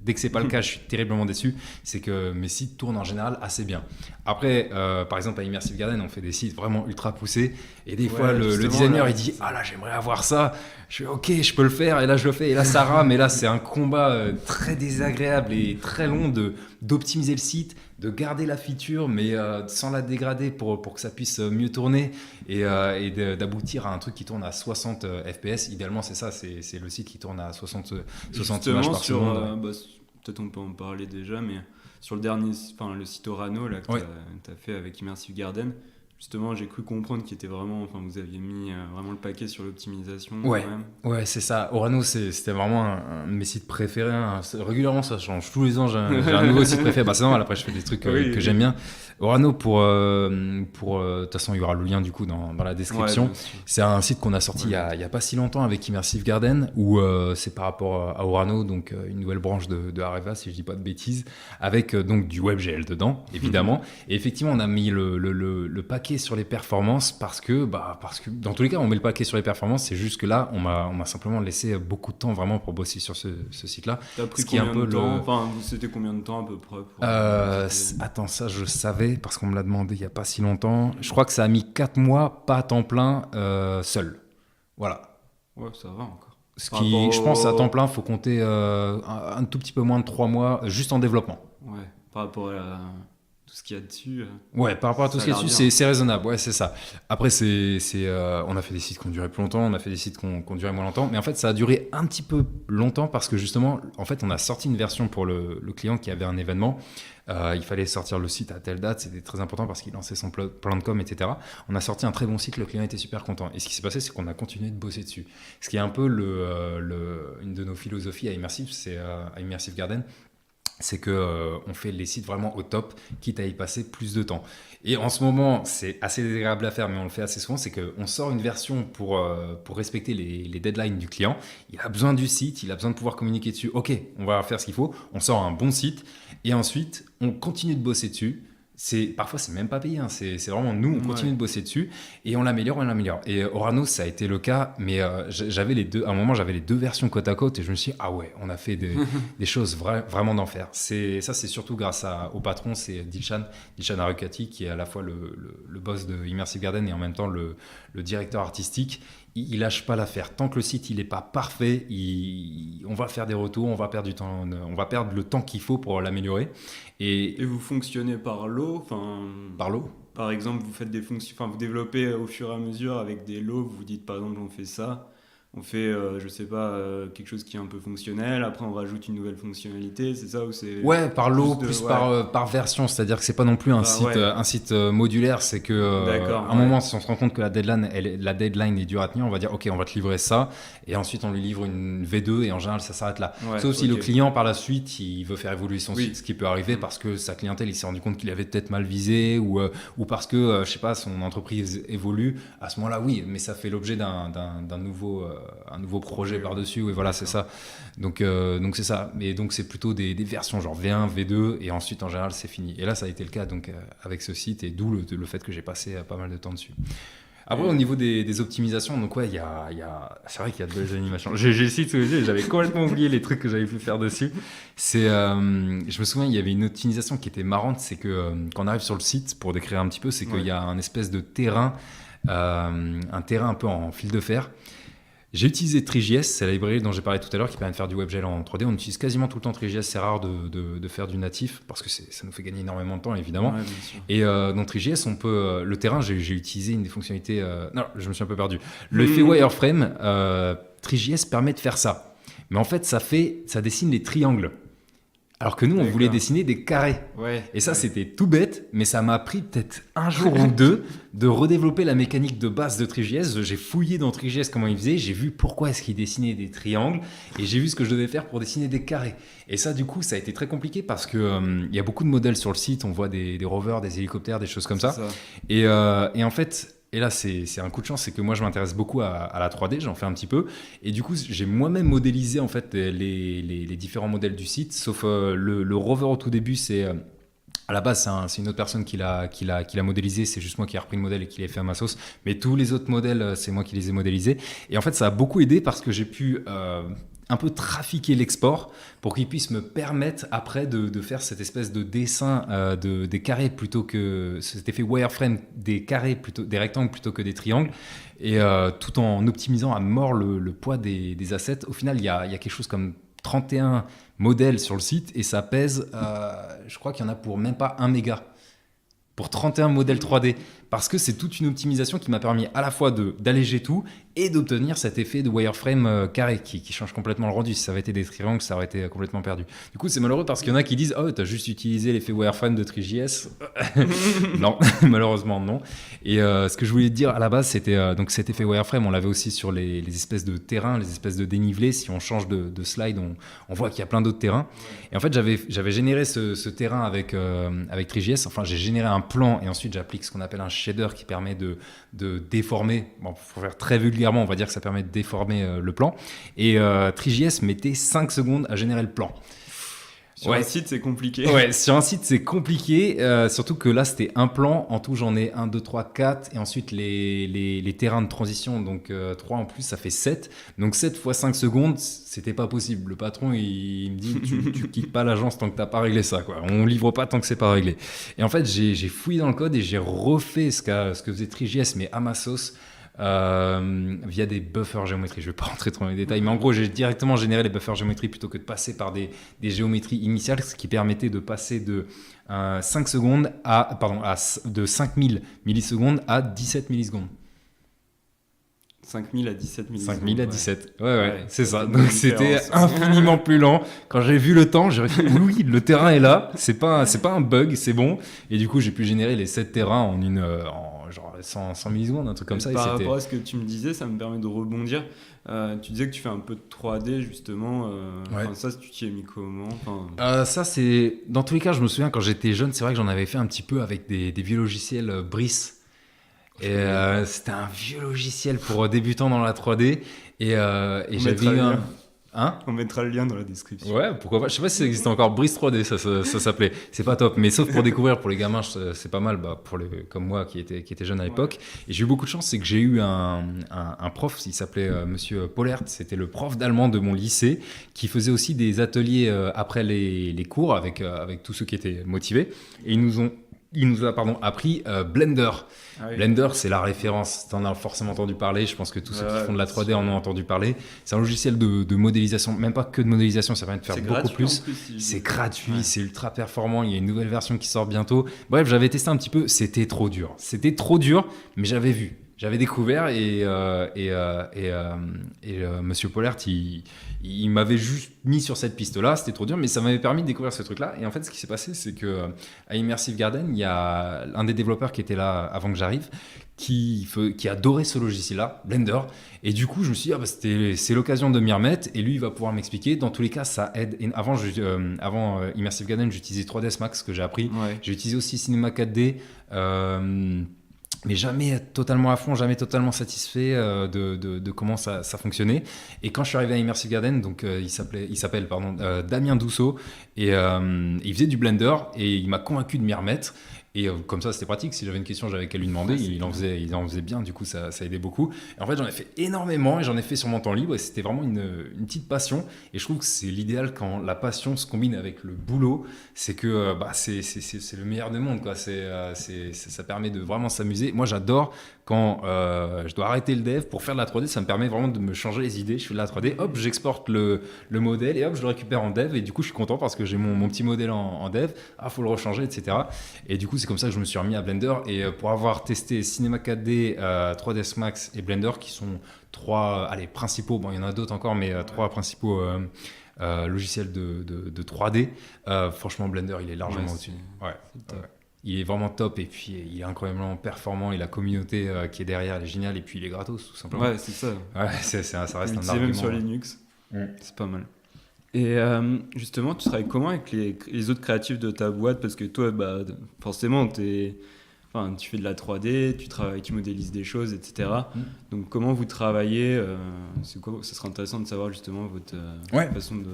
dès que c'est pas le cas, je suis terriblement déçu. C'est que mes sites tournent en général assez bien. Après, par exemple à Immersive Garden, on fait des sites vraiment ultra poussés. Et des fois, le designer, il dit « Ah là, j'aimerais avoir ça ». Je fais « Ok, je peux le faire ». Et là, je le fais. Et là, ça rame. Et là, c'est un combat très désagréable et très long d'optimiser le site, de garder la feature, mais sans la dégrader pour que ça puisse mieux tourner et d'aboutir à un truc qui tourne à 60 fps. Idéalement, c'est ça. C'est le site qui tourne à 60 images par seconde. Peut-être on peut en parler déjà, mais sur le dernier, le site Orano là, que tu as fait avec Immersive Garden, justement, j'ai cru comprendre qu'il était vraiment, vous aviez mis vraiment le paquet sur l'optimisation. Ouais, c'est ça. Orano, c'était vraiment un de mes sites préférés. Hein. Régulièrement, ça change. Tous les ans, j'ai un nouveau site préféré. C'est normal, après, je fais des trucs que j'aime bien. Orano, de toute façon, il y aura le lien du coup dans la description. C'est un site qu'on a sorti il y a pas si longtemps avec Immersive Garden, où c'est par rapport à Orano, donc une nouvelle branche de Areva, si je dis pas de bêtises, avec donc du WebGL dedans, évidemment. Et effectivement, on a mis le paquet sur les performances parce que dans tous les cas, on met le paquet sur les performances. C'est juste que là, on m'a simplement laissé beaucoup de temps vraiment pour bosser sur ce site-là. T'as pris combien de temps c'était combien de temps à peu près Attends, ça je savais parce qu'on me l'a demandé il n'y a pas si longtemps. Je crois que ça a mis 4 mois, pas à temps plein, seul. Voilà. Ouais, ça va encore. Je pense à temps plein, il faut compter un tout petit peu moins de 3 mois juste en développement. Ouais, par rapport à tout ce qu'il y a dessus. Ouais, par rapport à tout ce qu'il y a dessus, c'est raisonnable. Ouais, c'est ça. Après, on a fait des sites qui ont duré plus longtemps, on a fait des sites qui ont duré moins longtemps. Mais en fait, ça a duré un petit peu longtemps parce que justement, en fait, on a sorti une version pour le client qui avait un événement. Il fallait sortir le site à telle date, c'était très important parce qu'il lançait son plan de com, etc. On a sorti un très bon site, le client était super content. Et ce qui s'est passé, c'est qu'on a continué de bosser dessus. Ce qui est un peu une de nos philosophies à Immersive Garden, c'est qu'on fait les sites vraiment au top, quitte à y passer plus de temps. Et en ce moment, c'est assez désagréable à faire, mais on le fait assez souvent, c'est qu'on sort une version pour respecter les deadlines du client. Il a besoin du site, il a besoin de pouvoir communiquer dessus. Ok, on va faire ce qu'il faut, on sort un bon site, et ensuite, on continue de bosser dessus. Parfois, c'est même pas payé, hein. C'est vraiment nous, on continue de bosser dessus et on l'améliore. Et Orano, ça a été le cas, mais à un moment, j'avais les deux versions côte à côte et je me suis dit, ah ouais, on a fait des choses vraiment d'enfer. C'est surtout grâce au patron, c'est Dilshan Arukati, qui est à la fois le boss de Immersive Garden et en même temps le directeur artistique. Il lâche pas l'affaire. Tant que le site il est pas parfait, on va faire des retours, on va perdre du temps, on va perdre le temps qu'il faut pour l'améliorer. Et vous fonctionnez par lot, par lot. Par exemple, vous faites des fonctions, vous développez au fur et à mesure avec des lots. Vous dites par exemple, on fait ça. On fait, je sais pas, quelque chose qui est un peu fonctionnel. Après, on rajoute une nouvelle fonctionnalité. C'est ça ou c'est par lot plus par version. C'est-à-dire que c'est pas non plus un site modulaire. C'est que à un moment, si on se rend compte que la deadline est dure à tenir, on va dire ok, on va te livrer ça, et ensuite on lui livre une V2 et en général ça s'arrête là. Sauf si le client par la suite il veut faire évoluer son site, ce qui peut arriver parce que sa clientèle il s'est rendu compte qu'il avait peut-être mal visé ou parce que je sais pas, son entreprise évolue. À ce moment-là, oui, mais ça fait l'objet d'un nouveau projet par-dessus, et voilà, c'est ça. Donc c'est ça. Mais donc c'est plutôt des versions genre V1, V2, et ensuite en général c'est fini. Et là ça a été le cas donc avec ce site, et d'où le fait que j'ai passé pas mal de temps dessus. Après, au niveau des optimisations, donc c'est vrai qu'il y a de belles animations. J'ai le site sous les yeux, j'avais complètement oublié les trucs que j'avais pu faire dessus. Je me souviens, il y avait une optimisation qui était marrante, c'est que quand on arrive sur le site, pour décrire un petit peu, c'est qu'il y a un espèce de terrain, un terrain un peu en fil de fer. J'ai utilisé Three.js, c'est la librairie dont j'ai parlé tout à l'heure qui permet de faire du WebGL en 3D. On utilise quasiment tout le temps Three.js, c'est rare de faire du natif parce que ça nous fait gagner énormément de temps évidemment. Ouais, et dans Three.js, on peut le terrain, j'ai utilisé une des fonctionnalités. Non, je me suis un peu perdu. L'effet wireframe, Three.js permet de faire ça, mais en fait, ça dessine les triangles. Alors que nous, on voulait dessiner des carrés. Ouais, et ça, c'était tout bête, mais ça m'a pris peut-être un jour ou deux de redévelopper la mécanique de base de Three.js. J'ai fouillé dans Three.js comment il faisait, j'ai vu pourquoi est-ce qu'il dessinait des triangles, et j'ai vu ce que je devais faire pour dessiner des carrés. Et ça, du coup, ça a été très compliqué parce que y a beaucoup de modèles sur le site. On voit des rovers, des hélicoptères, des choses comme ça. Et en fait, Et là, c'est un coup de chance, c'est que moi, je m'intéresse beaucoup à la 3D, j'en fais un petit peu. Et du coup, j'ai moi-même modélisé en fait les différents modèles du site, sauf le rover au tout début, c'est... à la base, c'est une autre personne qui l'a modélisé. C'est juste moi qui ai repris le modèle et qui l'ai fait à ma sauce. Mais tous les autres modèles, c'est moi qui les ai modélisés. Et en fait, ça a beaucoup aidé parce que j'ai pu un peu trafiquer l'export pour qu'il puisse me permettre après de faire cette espèce de dessin des carrés plutôt que... C'était fait wireframe des carrés, des rectangles plutôt que des triangles. Et tout en optimisant à mort le poids des assets. Au final, il y a quelque chose comme 31 modèles sur le site et ça pèse, je crois qu'il y en a pour même pas 1 méga pour 31 modèles 3D parce que c'est toute une optimisation qui m'a permis à la fois d'alléger tout et d'obtenir cet effet de wireframe carré qui change complètement le rendu. Si ça avait été des triangles, ça aurait été complètement perdu. Du coup, c'est malheureux parce qu'il y en a qui disent « Oh, t'as juste utilisé l'effet wireframe de Three.js ». Non, malheureusement non. Et ce que je voulais te dire à la base, c'était donc cet effet wireframe, on l'avait aussi sur les espèces de terrains, les espèces de dénivelés. Si on change de slide, on voit qu'il y a plein d'autres terrains. Et en fait, j'avais généré ce terrain avec Three.js. Enfin, j'ai généré un plan et ensuite j'applique ce qu'on appelle un shader qui permet de déformer. Bon, pour faire très vulgairement, on va dire que ça permet de déformer le plan. Et Three.js mettait 5 secondes à générer le plan. Sur un site, c'est compliqué. Ouais, sur un site, c'est compliqué. Surtout que là, c'était un plan. En tout, j'en ai 1, 2, 3, 4. Et ensuite, les terrains de transition. Donc, 3 en plus, ça fait 7. Donc, 7 fois 5 secondes, c'était pas possible. Le patron, il me dit, tu quittes pas l'agence tant que t'as pas réglé ça, quoi. On livre pas tant que c'est pas réglé. Et en fait, j'ai fouillé dans le code et j'ai refait ce que faisait Three.js, mais à ma sauce. Via des buffers géométrie. Je ne vais pas rentrer trop dans les détails, mais en gros, j'ai directement généré les buffers géométrie plutôt que de passer par des géométries initiales, ce qui permettait de passer de 5 secondes de 5000 millisecondes à 17 millisecondes. 5000 à 17 millisecondes. 5000 à 17. Ouais, c'est ça. Donc c'était infiniment plus lent. Quand j'ai vu le temps, j'ai dit oui, le terrain est là. C'est pas un bug, c'est bon. Et du coup, j'ai pu générer les 7 terrains en genre 100 millisecondes, un truc comme ça. Par rapport à ce que tu me disais, ça me permet de rebondir. Tu disais que tu fais un peu de 3D justement. Ça, tu t'y es mis comment Ça, c'est... Dans tous les cas, je me souviens quand j'étais jeune, c'est vrai que j'en avais fait un petit peu avec des vieux logiciels Brice. Et c'était un vieux logiciel pour débutants dans la 3D. Et j'avais eu un... On mettra le lien dans la description. Ouais, pourquoi pas. Je sais pas si ça existe encore. Brice 3D, ça s'appelait. C'est pas top, mais sauf pour découvrir pour les gamins, c'est pas mal. Pour comme moi qui était jeune à l'époque. Ouais. Et j'ai eu beaucoup de chance, c'est que j'ai eu un prof, il s'appelait Monsieur Pollert. C'était le prof d'allemand de mon lycée, qui faisait aussi des ateliers après les cours avec tous ceux qui étaient motivés. Et il nous a appris Blender. Ah oui. Blender, c'est la référence. Tu en as forcément entendu parler. Je pense que tous ceux qui font de la 3D en ont entendu parler. C'est un logiciel de modélisation, même pas que de modélisation, ça permet de faire beaucoup plus. C'est gratuit, c'est ultra performant. Il y a une nouvelle version qui sort bientôt. Bref, j'avais testé un petit peu. C'était trop dur, mais j'avais vu. J'avais découvert et Monsieur Pollert, il m'avait juste mis sur cette piste-là. C'était trop dur, mais ça m'avait permis de découvrir ce truc-là. Et en fait, ce qui s'est passé, c'est que à Immersive Garden, il y a un des développeurs qui était là avant que j'arrive, qui adorait ce logiciel-là, Blender. Et du coup, je me suis dit, c'est l'occasion de m'y remettre. Et lui, il va pouvoir m'expliquer. Dans tous les cas, ça aide. Et avant Immersive Garden, j'utilisais 3ds Max que j'ai appris. Ouais. J'ai utilisé aussi Cinema 4D. Mais jamais totalement à fond, jamais totalement satisfait de comment ça fonctionnait. Et quand je suis arrivé à Immersive Garden, donc il s'appelle Damien Dousseau, et il faisait du Blender, et il m'a convaincu de m'y remettre. Et comme ça, c'était pratique. Si j'avais une question, j'avais qu'à lui demander. Il en faisait bien. Du coup, ça aidait beaucoup. Et en fait, j'en ai fait énormément et j'en ai fait sur mon temps libre. Et c'était vraiment une petite passion. Et je trouve que c'est l'idéal quand la passion se combine avec le boulot. C'est que c'est le meilleur des mondes, quoi. Ça permet de vraiment s'amuser. Moi, j'adore quand je dois arrêter le dev pour faire de la 3D. Ça me permet vraiment de me changer les idées. Je fais de la 3D, hop, j'exporte le modèle et hop, je le récupère en dev. Et du coup, je suis content parce que j'ai mon petit modèle en dev. Faut le rechanger, etc. Et du coup, c'est comme ça que je me suis remis à Blender. Et pour avoir testé Cinema 4D, 3ds Max et Blender, qui sont trois principaux, bon, il y en a d'autres encore, mais trois principaux logiciels de 3D, franchement, Blender, il est largement au-dessus. Ouais. Il est vraiment top et puis il est incroyablement performant et la communauté qui est derrière, elle est géniale et puis il est gratos, tout simplement. Ouais, c'est ça. Ouais, ça reste un argument. Même sur Linux, c'est pas mal. Et justement, tu travailles comment avec les autres créatifs de ta boîte? Parce que toi, forcément, t'es enfin, tu fais de la 3D, tu modélises des choses, etc. Donc comment vous travaillez ce serait intéressant de savoir justement votre façon de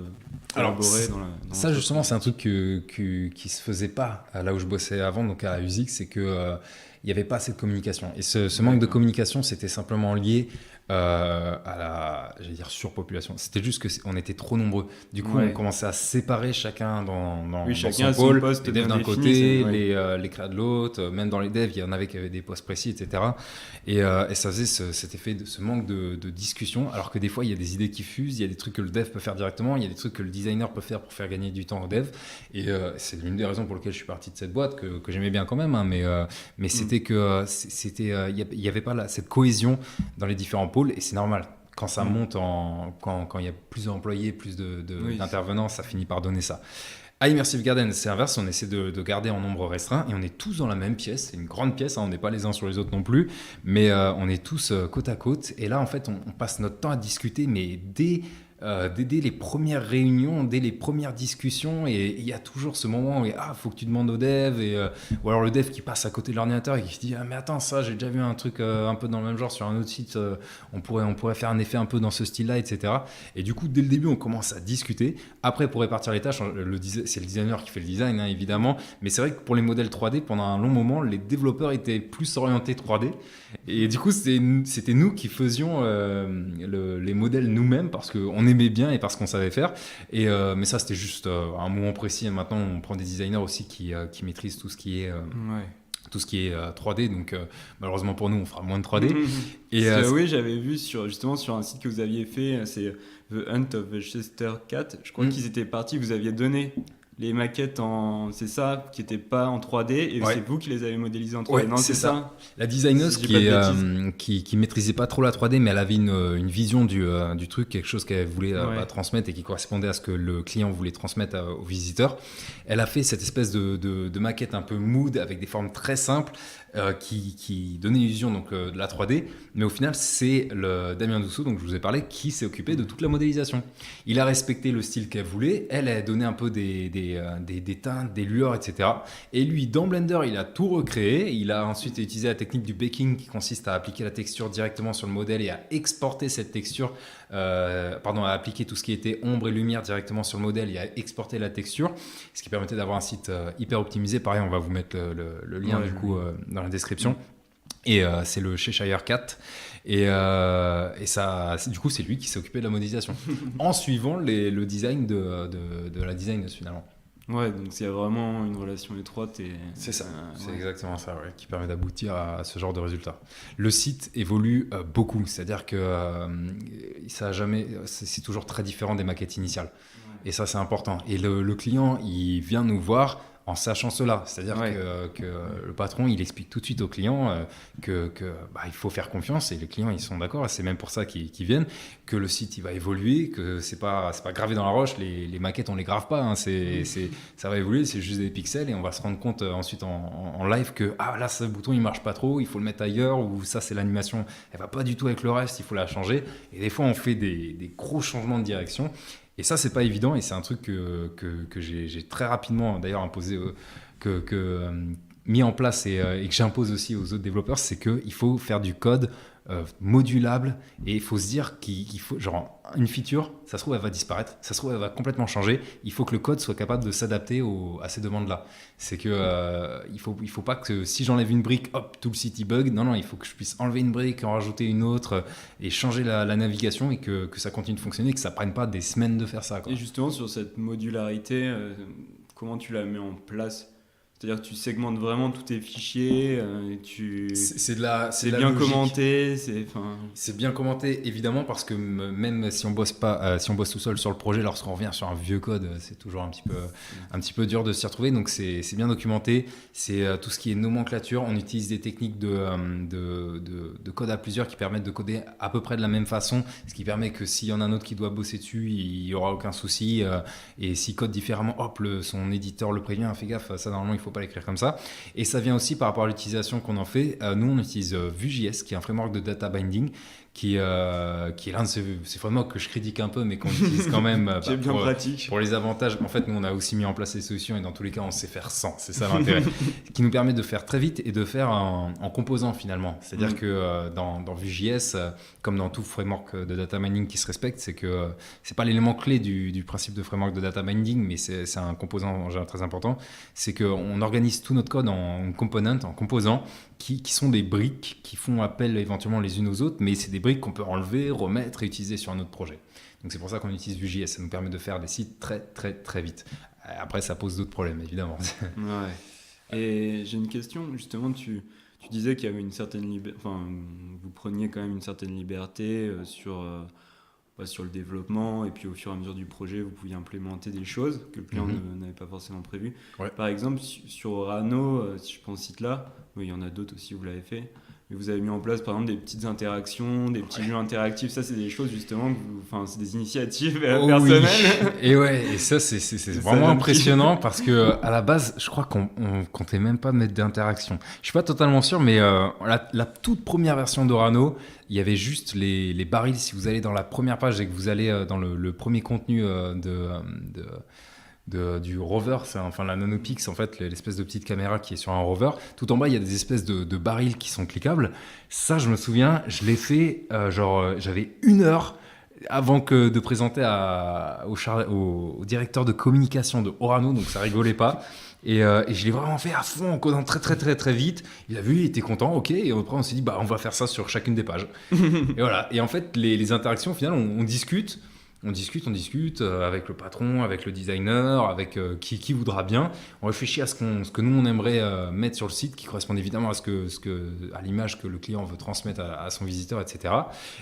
collaborer dans ça justement c'est un truc qui se faisait pas là où je bossais avant, donc à la musique, c'est que il n'y avait pas assez de communication. Et ce manque de communication, c'était simplement lié à la, j'allais dire, surpopulation. C'était juste qu'on était trop nombreux. Du coup, on commençait à séparer chacun dans chacun son pôle. Poste les devs d'un côté, les créas de l'autre. Même dans les devs, il y en avait qui avaient des postes précis, etc. Et ça faisait cet effet de ce manque de discussion. Alors que des fois, il y a des idées qui fusent, il y a des trucs que le dev peut faire directement, il y a des trucs que le designer peut faire pour faire gagner du temps au dev. Et c'est l'une des raisons pour lesquelles je suis parti de cette boîte, que j'aimais bien quand même. Hein, mais c'était que il n'y avait pas cette cohésion dans les différents pôles, et c'est normal. Quand ça monte, quand il y a plus d'employés, plus d'intervenants, ça finit par donner ça. À Immersive Garden, c'est l'inverse, on essaie de garder en nombre restreint, et on est tous dans la même pièce, c'est une grande pièce, hein, on n'est pas les uns sur les autres non plus, mais on est tous côte à côte, et là en fait on passe notre temps à discuter, mais dès les premières réunions, dès les premières discussions, et il y a toujours ce moment où faut que tu demandes au dev, ou alors le dev qui passe à côté de l'ordinateur et qui se dit mais attends, ça j'ai déjà vu un truc un peu dans le même genre sur un autre site, on pourrait faire un effet un peu dans ce style là, etc. Et du coup dès le début on commence à discuter. Après, pour répartir les tâches, c'est le designer qui fait le design, hein, évidemment, mais c'est vrai que pour les modèles 3D, pendant un long moment les développeurs étaient plus orientés 3D, et du coup c'était nous qui faisions les modèles nous-mêmes parce qu'on aimait bien et parce qu'on savait faire. Mais ça c'était juste à un moment précis. Maintenant on prend des designers aussi qui maîtrisent tout ce qui est tout ce qui est 3D, donc malheureusement pour nous on fera moins de 3D. Oui, j'avais vu justement sur un site que vous aviez fait, c'est The Hunt of the Chester Cat, je crois qu'ils étaient partis, vous aviez donné les maquettes qui n'étaient pas en 3D, et c'est vous qui les avez modélisées en 3D. Ouais, non, c'est ça. La designeuse qui maîtrisait pas trop la 3D, mais elle avait une vision du truc, quelque chose qu'elle voulait transmettre et qui correspondait à ce que le client voulait transmettre aux visiteurs. Elle a fait cette espèce de maquette un peu mood avec des formes très simples qui donnait l'illusion de la 3D, mais au final c'est Damien Doussou, donc je vous ai parlé, qui s'est occupé de toute la modélisation. Il a respecté le style qu'elle voulait, elle a donné un peu des teintes, des lueurs, etc. Et lui, dans Blender, il a tout recréé. Il a ensuite utilisé la technique du baking qui consiste à appliquer la texture directement sur le modèle et à exporter cette texture, à appliquer tout ce qui était ombre et lumière directement sur le modèle et à exporter la texture, ce qui permettait d'avoir un site hyper optimisé. Pareil, on va vous mettre le lien dans la description. Et c'est le Cheshire Cat. Et ça, du coup, c'est lui qui s'est occupé de la modélisation en suivant le design de la designeuse finalement. Ouais, donc il y a vraiment une relation étroite. C'est ça, c'est exactement ça, qui permet d'aboutir à ce genre de résultat. Le site évolue beaucoup, c'est-à-dire que c'est toujours très différent des maquettes initiales. Ouais. Et ça, c'est important. Et le client, il vient nous voir en sachant cela, c'est-à-dire que le patron, il explique tout de suite aux clients il faut faire confiance, et les clients, ils sont d'accord, et c'est même pour ça qu'ils viennent, que le site, il va évoluer, que c'est pas gravé dans la roche, les maquettes, on les grave pas, hein, ça va évoluer, c'est juste des pixels, et on va se rendre compte ensuite en live que là, ce bouton, il marche pas trop, il faut le mettre ailleurs, ou ça, c'est l'animation, elle va pas du tout avec le reste, il faut la changer, et des fois, on fait des gros changements de direction. Et ça, c'est pas évident, et c'est un truc que j'ai très rapidement d'ailleurs imposé, mis en place et que j'impose aussi aux autres développeurs, c'est qu'il faut faire du code modulable, et il faut se dire qu'il faut, genre, une feature, ça se trouve elle va disparaître, ça se trouve elle va complètement changer, il faut que le code soit capable de s'adapter à ces demandes-là. C'est que il faut pas que si j'enlève une brique, hop, tout le site il bug. Non, il faut que je puisse enlever une brique, en rajouter une autre, et changer la navigation, et que ça continue de fonctionner, et que ça prenne pas des semaines de faire ça, quoi. Et justement, sur cette modularité, comment tu la mets en place ? C'est-à-dire que tu segmentes vraiment tous tes fichiers, c'est bien commenté, c'est bien commenté, évidemment, parce que même si on bosse tout seul sur le projet, lorsqu'on revient sur un vieux code, c'est toujours un petit peu dur de s'y retrouver. Donc c'est bien documenté, c'est tout ce qui est nomenclature. On utilise des techniques de code à plusieurs qui permettent de coder à peu près de la même façon, ce qui permet que s'il y en a un autre qui doit bosser dessus, il n'y aura aucun souci. Et s'il code différemment, hop, son éditeur le prévient, fais gaffe, ça normalement il faut pas l'écrire comme ça. Et ça vient aussi par rapport à l'utilisation qu'on en fait. Nous, on utilise Vue.js, qui est un framework de data binding, qui est l'un de ces frameworks que je critique un peu, mais qu'on utilise quand même qui est bien pratique. Pour les avantages. En fait, nous, on a aussi mis en place les solutions et dans tous les cas, on sait faire sans. C'est ça l'intérêt. Qui nous permet de faire très vite et de faire en composant finalement. C'est-à-dire que dans Vue.js, comme dans tout framework de data mining qui se respecte, c'est que c'est pas l'élément clé du principe de framework de data mining, mais c'est un composant en général très important. C'est qu'on organise tout notre code en components, en composants, qui sont des briques qui font appel éventuellement les unes aux autres, mais c'est des briques qu'on peut enlever, remettre et utiliser sur un autre projet. Donc c'est pour ça qu'on utilise Vue.js, ça nous permet de faire des sites très très très vite. Après ça pose d'autres problèmes évidemment. Ouais. Et j'ai une question, justement, tu disais qu'il y avait une certaine vous preniez quand même une certaine liberté sur le développement, et puis au fur et à mesure du projet, vous pouviez implémenter des choses que le client n'avait pas forcément prévues. Ouais. Par exemple, sur Orano, si je prends ce site-là, oui, il y en a d'autres aussi, vous l'avez fait, mais vous avez mis en place par exemple des petites interactions, des petits jeux interactifs. Ça, c'est des choses justement, c'est des initiatives personnelles. Oui. Et ça, c'est vraiment impressionnant parce que à la base, je crois qu'on comptait même pas mettre d'interaction. Je suis pas totalement sûr, mais la toute première version d'Orano, il y avait juste les barils. Si vous allez dans la première page et que vous allez dans le premier contenu du rover, la Nanopix, en fait, l'espèce de petite caméra qui est sur un rover. Tout en bas, il y a des espèces de barils qui sont cliquables. Ça, je me souviens, je l'ai fait, j'avais 1 heure avant de présenter au directeur de communication de Orano, donc ça rigolait pas. Et je l'ai vraiment fait à fond en codant très très très très vite. Il a vu, il était content, ok. Et après on s'est dit, on va faire ça sur chacune des pages. Et voilà. Et en fait, les interactions, au final, on discute. On discute avec le patron, avec le designer, avec qui voudra bien. On réfléchit à ce que nous on aimerait mettre sur le site, qui correspond évidemment à l'image que le client veut transmettre à son visiteur, etc.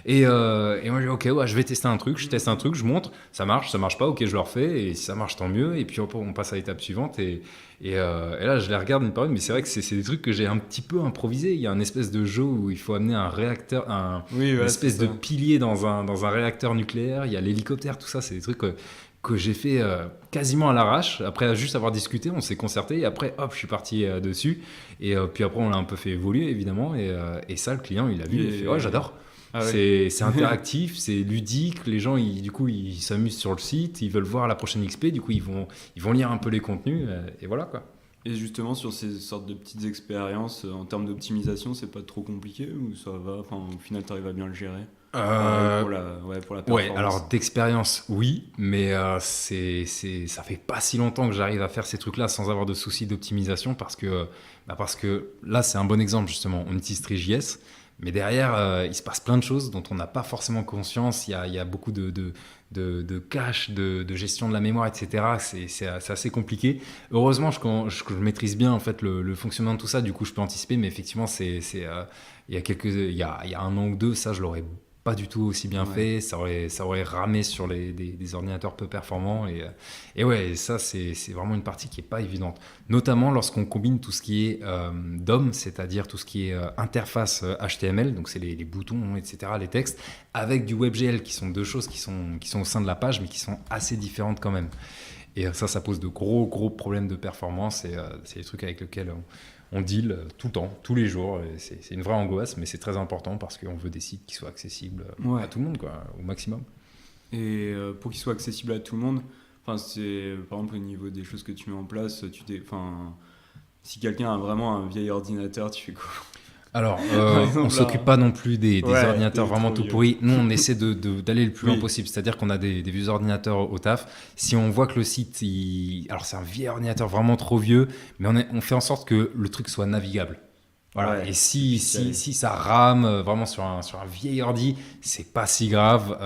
Et moi je dis ok, je vais tester un truc, je teste un truc, je montre, ça marche pas, ok, je le refais, et si ça marche tant mieux. Et puis on passe à l'étape suivante et là je les regarde une par une, mais c'est vrai que c'est des trucs que j'ai un petit peu improvisé. Il y a un espèce de jeu où il faut amener un réacteur, une espèce de pilier dans un réacteur nucléaire. Il y a l'hélicoptère, tout ça, c'est des trucs que j'ai fait quasiment à l'arrache. Après juste avoir discuté, on s'est concerté et après hop, je suis parti dessus. Et puis après on l'a un peu fait évoluer évidemment, et ça le client il a vu, il fait ouais, j'adore. C'est interactif, c'est ludique, les gens ils s'amusent sur le site, ils veulent voir la prochaine XP, du coup ils vont lire un peu les contenus, et voilà quoi. Et justement sur ces sortes de petites expériences, en termes d'optimisation, c'est pas trop compliqué ou ça va, au final tu arrives à bien le gérer pour la performance? Ouais, alors d'expérience oui, mais ça fait pas si longtemps que j'arrive à faire ces trucs-là sans avoir de soucis d'optimisation, parce que là c'est un bon exemple justement, on utilise Three.js. Mais derrière, il se passe plein de choses dont on n'a pas forcément conscience. Il y a beaucoup de cache, de gestion de la mémoire, etc. C'est assez compliqué. Heureusement, je maîtrise bien en fait le fonctionnement de tout ça. Du coup, je peux anticiper. Mais effectivement, il y a 1 an ou 2, ça, je l'aurais pas du tout aussi bien fait. Ça aurait ramé sur des ordinateurs peu performants. Et ouais, ça, c'est vraiment une partie qui est pas évidente. Notamment lorsqu'on combine tout ce qui est DOM, c'est-à-dire tout ce qui est interface HTML, donc c'est les boutons, etc., les textes, avec du WebGL, qui sont 2 choses qui sont au sein de la page, mais qui sont assez différentes quand même. Et ça pose de gros problèmes de performance. Et c'est des trucs avec lesquels on deal tout le temps, tous les jours. C'est une vraie angoisse, mais c'est très important parce qu'on veut des sites qui soient accessibles à tout le monde, quoi, au maximum. Et pour qu'ils soient accessibles à tout le monde, c'est par exemple au niveau des choses que tu mets en place, si quelqu'un a vraiment un vieil ordinateur, tu fais quoi? Alors, on ne s'occupe pas non plus des ordinateurs vraiment tout pourris. Nous, on essaie d'aller le plus loin possible. C'est-à-dire qu'on a des vieux ordinateurs au taf. Si on voit que le site, alors c'est un vieil ordinateur vraiment trop vieux, mais on fait en sorte que le truc soit navigable. Voilà. Ouais, et si ça rame vraiment sur un vieil ordi, c'est pas si grave.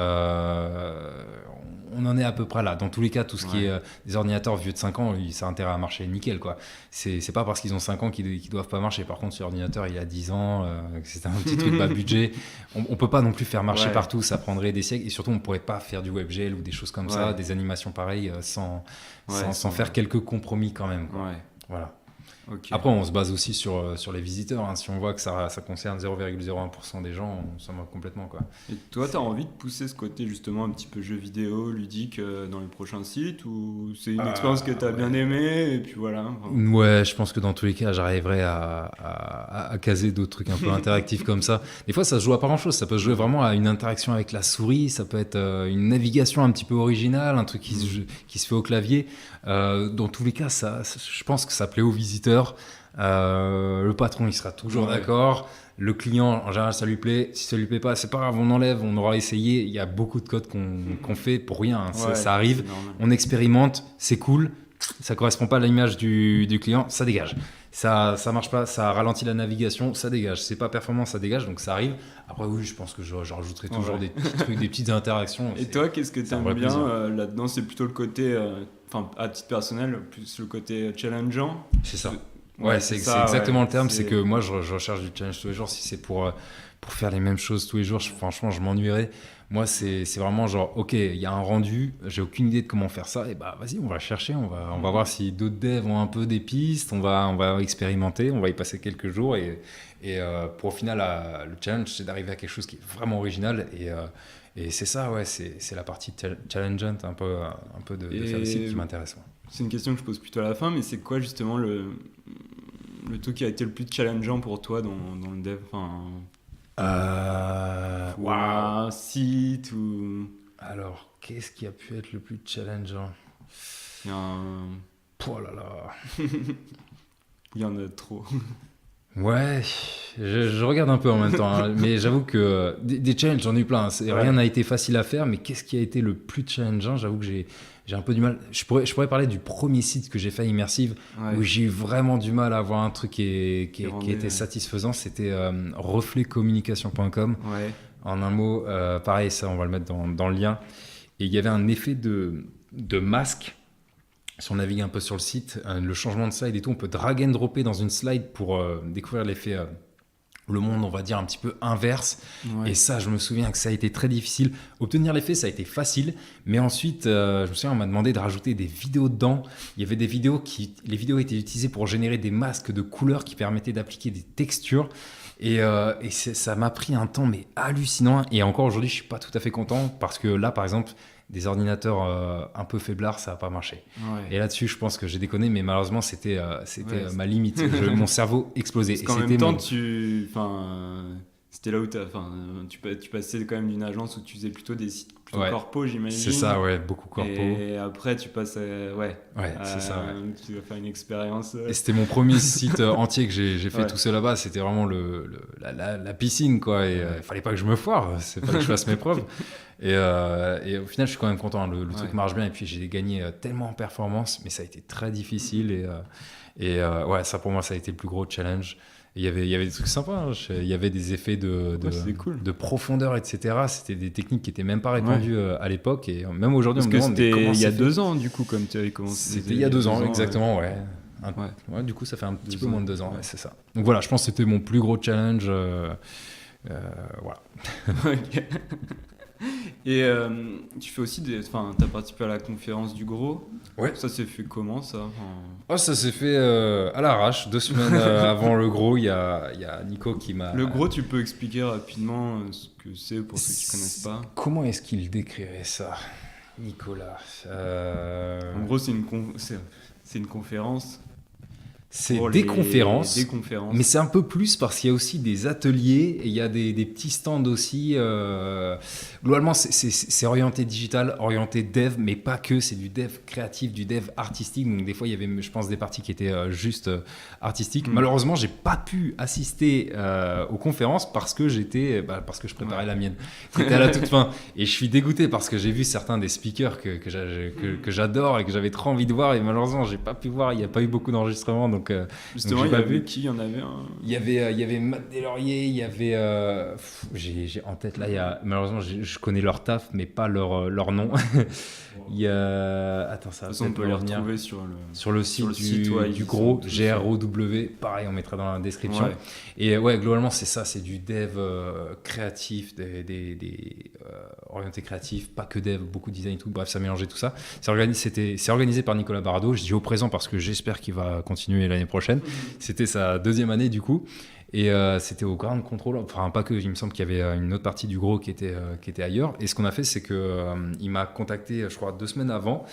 On en est à peu près là. Dans tous les cas, tout ce qui est des ordinateurs vieux de 5 ans, ça a intérêt à marcher nickel, quoi. C'est pas parce qu'ils ont 5 ans qu'ils doivent pas marcher. Par contre, si l'ordinateur il a 10 ans, c'est un petit truc bas budget, on peut pas non plus faire marcher partout, ça prendrait des siècles. Et surtout, on pourrait pas faire du WebGL ou des choses comme ça, des animations pareilles, sans faire quelques compromis quand même, quoi. Voilà. Okay. Après, on se base aussi sur les visiteurs. Hein. Si on voit que ça concerne 0,01% des gens, on s'en moque complètement, quoi. Et toi, tu as envie de pousser ce côté justement un petit peu jeu vidéo, ludique dans les prochains sites, ou c'est une expérience que tu as bien aimée et puis voilà. Ouais, je pense que dans tous les cas, j'arriverai à caser d'autres trucs un peu interactifs comme ça. Des fois, ça se joue à pas grand-chose. Ça peut se jouer vraiment à une interaction avec la souris. Ça peut être une navigation un petit peu originale, un truc qui se fait au clavier. Dans tous les cas, je pense que ça plaît aux visiteurs. Le patron, il sera toujours d'accord. Le client, en général, ça lui plaît. Si ça lui plaît pas, c'est pas grave, on enlève, on aura essayé. Il y a beaucoup de codes qu'on fait pour rien. Hein. Ça arrive, on expérimente, c'est cool. Ça correspond pas à l'image du client, ça dégage. Ça marche pas, ça ralentit la navigation, ça dégage. C'est pas performant, ça dégage, donc ça arrive. Après, oui, je pense que je rajouterai toujours des petits trucs, des petites interactions. Et toi, qu'est-ce que tu aimes bien là-dedans? C'est plutôt le côté, à titre personnel, plus le côté challengeant. C'est ça. Ouais, c'est exactement le terme. C'est que moi, je recherche du challenge tous les jours. Si c'est pour faire les mêmes choses tous les jours, franchement, je m'ennuierais. Moi, c'est vraiment genre, ok, il y a un rendu, j'ai aucune idée de comment faire ça, et bah vas-y, on va chercher, on va voir si d'autres devs ont un peu des pistes, on va expérimenter, on va y passer quelques jours, et pour au final, le challenge, c'est d'arriver à quelque chose qui est vraiment original, et c'est ça, ouais, c'est la partie challengeant, un peu de faire des sites qui m'intéresse. Ouais. C'est une question que je pose plutôt à la fin, mais c'est quoi justement le truc qui a été le plus challengeant pour toi dans le dev? Un site ou... Alors, qu'est-ce qui a pu être le plus challengeant? Oh là là. Il y en a trop. Ouais, je regarde un peu en même temps, hein, mais j'avoue que des challenges, j'en ai eu plein. Rien n'a été facile à faire, mais qu'est-ce qui a été le plus challengeant? J'avoue que j'ai un peu du mal. Je pourrais parler du premier site que j'ai fait Immersive, où j'ai eu vraiment du mal à avoir un truc qui était satisfaisant. C'était refletcommunication.com. Ouais. En un mot, pareil, ça, on va le mettre dans le lien. Et il y avait un effet de masque. Si on navigue un peu sur le site, le changement de slide et tout, on peut drag and dropper dans une slide pour découvrir l'effet, le monde, on va dire, un petit peu inverse. Ouais. Et ça, je me souviens que ça a été très difficile. Obtenir l'effet, ça a été facile. Mais ensuite, je me souviens, on m'a demandé de rajouter des vidéos dedans. Il y avait des vidéos les vidéos étaient utilisées pour générer des masques de couleurs qui permettaient d'appliquer des textures. Et ça m'a pris un temps, mais hallucinant. Et encore aujourd'hui, je ne suis pas tout à fait content parce que là, par exemple, des ordinateurs un peu faiblards, ça n'a pas marché. Ouais. Et là-dessus, je pense que j'ai déconné, mais malheureusement, c'était ma limite. Mon cerveau explosait. Parce qu'en même temps, c'était là où tu passais quand même d'une agence où tu faisais plutôt des sites plutôt corpo, j'imagine. C'est ça, ouais, beaucoup corpo. Et après, tu passes c'est ça, ouais. Tu vas faire une expérience. Et c'était mon premier site entier que j'ai fait tout seul là-bas. C'était vraiment la piscine, quoi. Et il fallait pas que je me foire, c'est pas que je fasse mes preuves. Et au final, je suis quand même content. Le truc marche bien. Et puis, j'ai gagné tellement en performance, mais ça a été très difficile. Et ça, pour moi, ça a été le plus gros challenge. Il y avait des trucs sympas, hein. Il y avait des effets de profondeur, etc. C'était des techniques qui n'étaient même pas répandues à l'époque. Et même aujourd'hui, on me demande comment c'était il y a 2 ans, du coup, comme tu avais commencé. C'était il y a 2 ans, exactement, ouais. Du coup, ça fait un petit peu moins de 2 ans, c'est ça. Donc voilà, je pense que c'était mon plus gros challenge. Voilà. Okay. Et tu fais aussi t'as participé à la conférence du Gros. Ouais. Ça s'est fait comment, ça? Ça s'est fait à l'arrache. 2 semaines avant le Gros, il y a Nico qui m'a... Le Gros, tu peux expliquer rapidement ce que c'est pour ceux qui ne connaissent pas? Comment est-ce qu'il décrirait ça, Nicolas? En gros, c'est une conférence. C'est des conférences, mais c'est un peu plus parce qu'il y a aussi des ateliers et il y a des petits stands aussi. Globalement, c'est orienté digital, orienté dev, mais pas que. C'est du dev créatif, du dev artistique. Donc des fois, il y avait, je pense, des parties qui étaient juste artistiques. Malheureusement, j'ai pas pu assister aux conférences parce que parce que je préparais la mienne. C'était à la toute fin et je suis dégoûté parce que j'ai vu certains des speakers que j'adore et que j'avais trop envie de voir et malheureusement, j'ai pas pu voir. Il n'y a pas eu beaucoup d'enregistrements. Donc, justement, il y avait qui? Il y en avait un. Il y avait Matt Deslauriers, il y avait j'ai en tête là, malheureusement je connais leur taf mais pas leur nom. Il y a ça on peut les retrouver sur le site du Gros, GROW, pareil, on mettra dans la description. Ouais. Et globalement c'est ça, c'est du dev créatif, des orienté créatif, pas que dev, beaucoup de design et tout, bref, ça mélangeait tout ça. C'est organisé par Nicolas Bardot, je dis au présent parce que j'espère qu'il va continuer l'année prochaine. C'était sa 2e année du coup. Et c'était au Ground Control, enfin pas que, il me semble qu'il y avait une autre partie du gros qui était ailleurs. Et ce qu'on a fait, c'est qu'il m'a contacté, je crois, 2 semaines avant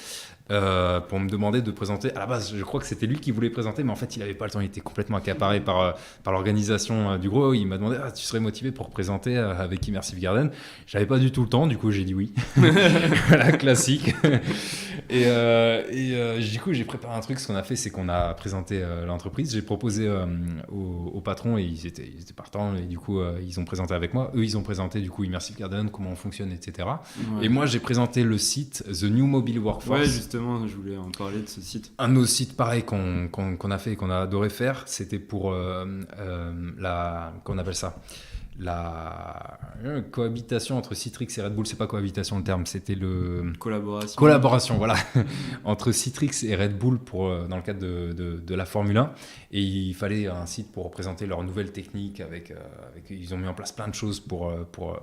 pour me demander de présenter. À la base, je crois que c'était lui qui voulait présenter, mais en fait, il n'avait pas le temps. Il était complètement accaparé par l'organisation du gros. Il m'a demandé tu serais motivé pour présenter avec Immersive Garden. J'avais pas du tout le temps, du coup, j'ai dit oui. Voilà, classique. Et du coup, j'ai préparé un truc. Ce qu'on a fait, c'est qu'on a présenté l'entreprise. J'ai proposé au patron et ils étaient partants. Et du coup, ils ont présenté avec moi. Eux, ils ont présenté du coup Immersive Garden, comment on fonctionne, etc. Ouais. Et moi, j'ai présenté le site The New Mobile Workforce. Ouais, justement, je voulais en parler de ce site. Un de nos sites pareil qu'on a fait et qu'on a adoré faire, c'était pour qu'on appelle ça la cohabitation entre Citrix et Red Bull. C'est pas cohabitation le terme, c'était le collaboration voilà entre Citrix et Red Bull dans le cadre de la Formule 1, et il fallait un site pour présenter leurs nouvelles techniques avec ils ont mis en place plein de choses pour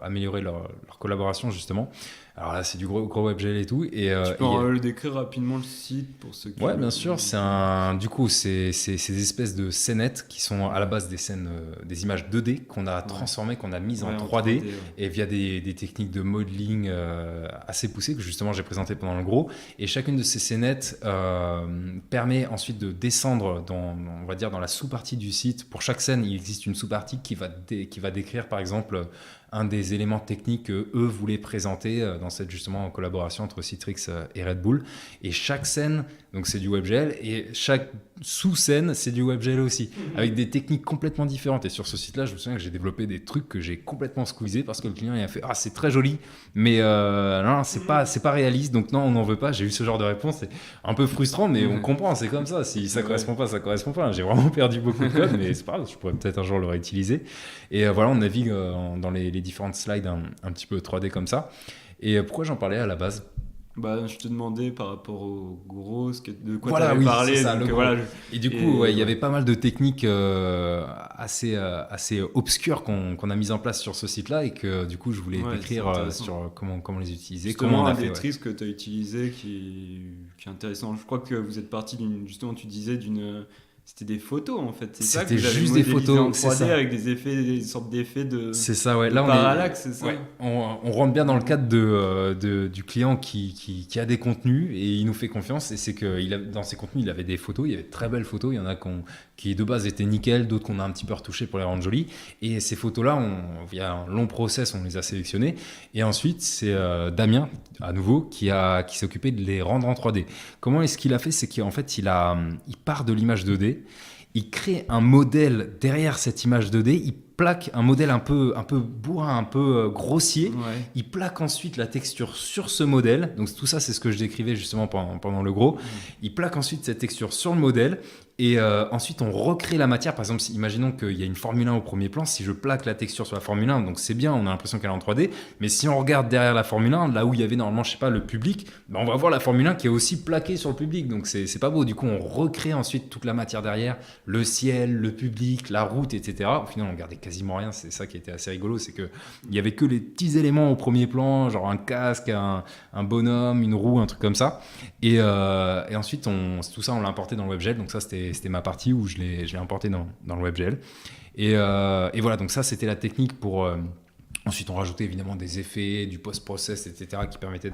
améliorer leur collaboration justement. Alors là, c'est du gros WebGL et tout. Et, tu peux le décrire rapidement le site pour ceux qui... Ouais, bien sûr. Du coup, c'est des espèces de scénettes qui sont à la base des scènes, des images 2D qu'on a transformées, qu'on a mises en 3D, et via des techniques de modeling assez poussées que justement j'ai présentées pendant le gros. Et chacune de ces scénettes permet ensuite de descendre on va dire dans la sous-partie du site. Pour chaque scène, il existe une sous-partie qui va décrire par exemple un des éléments techniques qu'eux voulaient présenter dans cette justement collaboration entre Citrix et Red Bull. Et chaque scène, donc c'est du WebGL, et chaque sous-scène, c'est du WebGL aussi, avec des techniques complètement différentes. Et sur ce site-là, je me souviens que j'ai développé des trucs que j'ai complètement squeezé parce que le client il a fait « Ah, c'est très joli, mais non, c'est pas réaliste, donc non, on n'en veut pas. » J'ai eu ce genre de réponse, c'est un peu frustrant, mais on comprend, c'est comme ça. Si ça correspond pas, ça correspond pas. J'ai vraiment perdu beaucoup de code, mais c'est pas grave, je pourrais peut-être un jour le réutiliser. Et voilà, on navigue dans les différentes slides un petit peu 3D comme ça. Et pourquoi j'en parlais à la base ? Je te demandais par rapport au gros, de quoi voilà, tu avais parlé. Ça, donc, Et du coup, il y avait pas mal de techniques assez obscures qu'on a mises en place sur ce site-là, et que du coup, je voulais décrire sur comment les utiliser. Justement, comment on a fait. Un des tricks que tu as utilisé qui est intéressant. Je crois que vous êtes parti justement, tu disais c'était des photos en fait. C'était juste des photos en 3D avec des sortes d'effets de. C'est ça, ouais. Là, parallaxe, c'est ça. Ouais, on rentre bien dans le cadre du client qui a des contenus et il nous fait confiance. Et c'est que dans ses contenus, il avait des photos. Il y avait de très belles photos. Il y en a qui de base étaient nickel, d'autres qu'on a un petit peu retouchées pour les rendre jolies. Et ces photos-là, via un long process, on les a sélectionnées. Et ensuite, c'est Damien, à nouveau, qui s'est occupé de les rendre en 3D. Comment est-ce qu'il a fait ? C'est qu'en fait, il part de l'image 2D. Il crée un modèle derrière cette image 2D, il plaque un modèle un peu bourrin, un peu grossier. Ouais. Il plaque ensuite la texture sur ce modèle. Donc tout ça, c'est ce que je décrivais justement pendant le gros. Il plaque ensuite cette texture sur le modèle. Et ensuite, on recrée la matière. Par exemple, imaginons qu'il y a une Formule 1 au premier plan. Si je plaque la texture sur la Formule 1, donc c'est bien, on a l'impression qu'elle est en 3D. Mais si on regarde derrière la Formule 1, là où il y avait normalement, je sais pas, le public, on va voir la Formule 1 qui est aussi plaquée sur le public. Donc c'est pas beau. Du coup, on recrée ensuite toute la matière derrière, le ciel, le public, la route, etc. Au final, on gardait quasiment rien. C'est ça qui était assez rigolo, c'est que il y avait que les petits éléments au premier plan, genre un casque, un bonhomme, une roue, un truc comme ça. Et ensuite, tout ça, on l'a importé dans le WebGL. Donc ça, c'était ma partie où je l'ai importé dans le WebGL. Et voilà, donc ça, c'était la technique pour... Ensuite, on rajoutait évidemment des effets, du post-process, etc. qui permettaient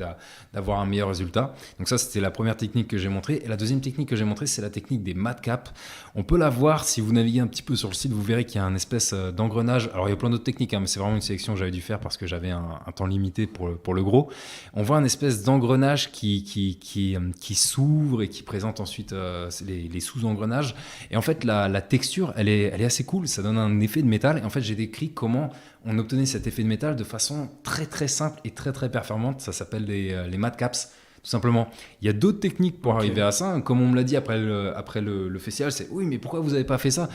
d'avoir un meilleur résultat. Donc ça, c'était la première technique que j'ai montrée. Et la deuxième technique que j'ai montrée, c'est la technique des matcaps. On peut la voir, si vous naviguez un petit peu sur le site, vous verrez qu'il y a un espèce d'engrenage. Alors, il y a plein d'autres techniques, mais c'est vraiment une sélection que j'avais dû faire parce que j'avais un temps limité pour le gros. On voit un espèce d'engrenage qui s'ouvre et qui présente ensuite les sous-engrenages. Et en fait, la texture, elle est assez cool. Ça donne un effet de métal. Et en fait, j'ai décrit comment on obtenait cet effet de métal de façon très très simple et très très performante. Ça s'appelle les matcaps, tout simplement. Il y a d'autres techniques pour arriver à ça. Comme on me l'a dit après le festival, c'est oui, mais pourquoi vous n'avez pas fait ça ?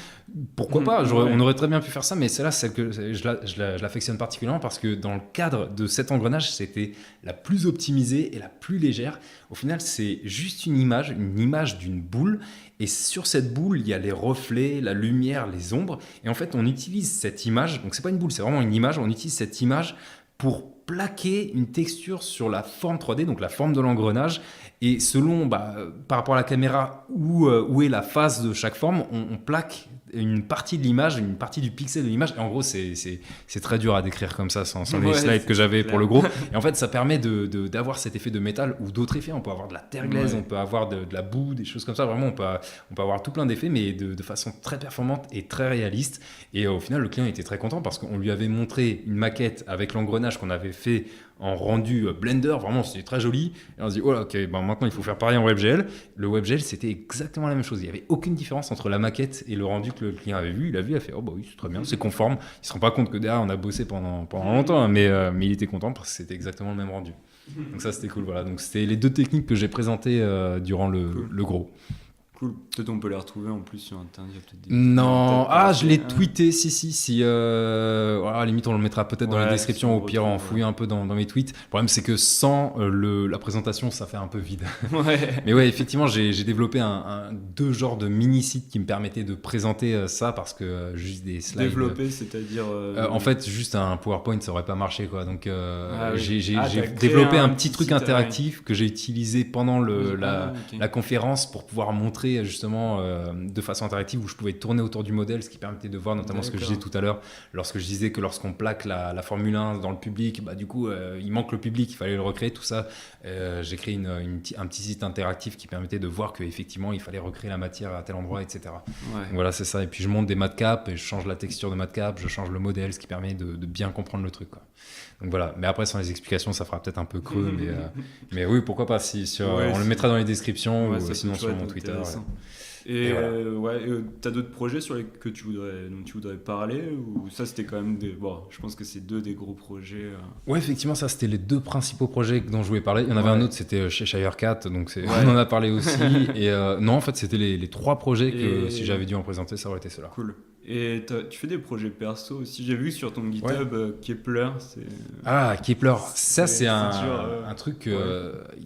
Pourquoi pas ? On aurait très bien pu faire ça, mais celle-là, celle que je l'affectionne particulièrement parce que dans le cadre de cet engrenage, c'était la plus optimisée et la plus légère. Au final, c'est juste une image d'une boule. Et sur cette boule, il y a les reflets, la lumière, les ombres. Et en fait, on utilise cette image. Donc, c'est pas une boule, c'est vraiment une image. On utilise cette image pour plaquer une texture sur la forme 3D, donc la forme de l'engrenage. Et selon, par rapport à la caméra, où est la face de chaque forme, on plaque une partie de l'image, une partie du pixel de l'image. Et en gros, c'est très dur à décrire comme ça, sans les slides que j'avais pour le gros. Et en fait, ça permet d'avoir cet effet de métal ou d'autres effets. On peut avoir de la terre glaise, on peut avoir de la boue, des choses comme ça. Vraiment, on peut avoir tout plein d'effets, mais de façon très performante et très réaliste. Et au final, le client était très content parce qu'on lui avait montré une maquette avec l'engrenage qu'on avait fait en rendu Blender, vraiment c'était très joli, et on se dit oh là, ok, maintenant il faut faire pareil en WebGL. Le WebGL c'était exactement la même chose, il n'y avait aucune différence entre la maquette et le rendu que le client avait vu. Il a vu, il a fait oh bah oui c'est très bien, c'est conforme. Il ne se rend pas compte que derrière on a bossé pendant longtemps, mais il était content parce que c'était exactement le même rendu. Donc ça c'était cool, voilà. Donc c'était les deux techniques que j'ai présentées durant le gros. Cool. Peut-être on peut les retrouver en plus sur Internet. Non, je l'ai tweeté, si. À la limite, on le mettra peut-être dans la description, au pire, en fouillant un peu dans mes tweets. Le problème, c'est que sans la présentation, ça fait un peu vide. Mais ouais, effectivement, j'ai développé deux genres de mini-sites qui me permettaient de présenter ça parce que juste des slides. Développer, c'est-à-dire. En fait, juste un PowerPoint, ça aurait pas marché, quoi. Donc, j'ai développé un petit truc interactif que j'ai utilisé pendant la conférence pour pouvoir montrer justement de façon interactive où je pouvais tourner autour du modèle, ce qui permettait de voir notamment ce que je disais tout à l'heure lorsque je disais que lorsqu'on plaque la Formule 1 dans le public, du coup il manque le public, il fallait le recréer, tout ça. J'ai créé un petit site interactif qui permettait de voir qu'effectivement il fallait recréer la matière à tel endroit, etc. Donc, voilà, c'est ça. Et puis je monte des matcaps et je change la texture de matcap, je change le modèle, ce qui permet de bien comprendre le truc, quoi. Donc voilà, mais après sans les explications ça fera peut-être un peu creux, mais oui, pourquoi pas, on le mettra dans les descriptions ou sinon sur mon Twitter. Et voilà. T'as d'autres projets dont tu voudrais parler, ou ça c'était quand même je pense que c'est deux des gros projets. Ouais, effectivement, ça c'était les deux principaux projets dont je voulais parler. Il y en avait un autre, c'était chez Shirecat, donc on en a parlé aussi. Et non, en fait c'était les trois projets que si j'avais dû en présenter, ça aurait été cela. Cool. Et tu fais des projets perso aussi, j'ai vu sur ton GitHub Kepler. Kepler, ça c'est un truc.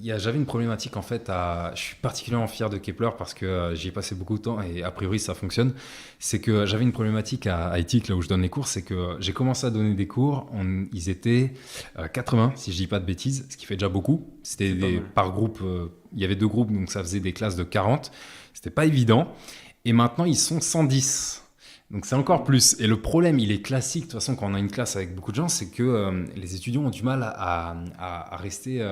J'avais une problématique en fait. Je suis particulièrement fier de Kepler parce que j'y ai passé beaucoup de temps et a priori ça fonctionne. C'est que j'avve une problématique à Ethic, là où je donne les cours, c'est que j'ai commencé à donner des cours, ils étaient 80 si je dis pas de bêtises, ce qui fait déjà beaucoup. C'était par groupe, il y avait 2 groupes, donc ça faisait des classes de 40. C'était pas évident. Et maintenant ils sont 110. Donc c'est encore plus. Et le problème, il est classique, de toute façon, quand on a une classe avec beaucoup de gens, c'est que les étudiants ont du mal à rester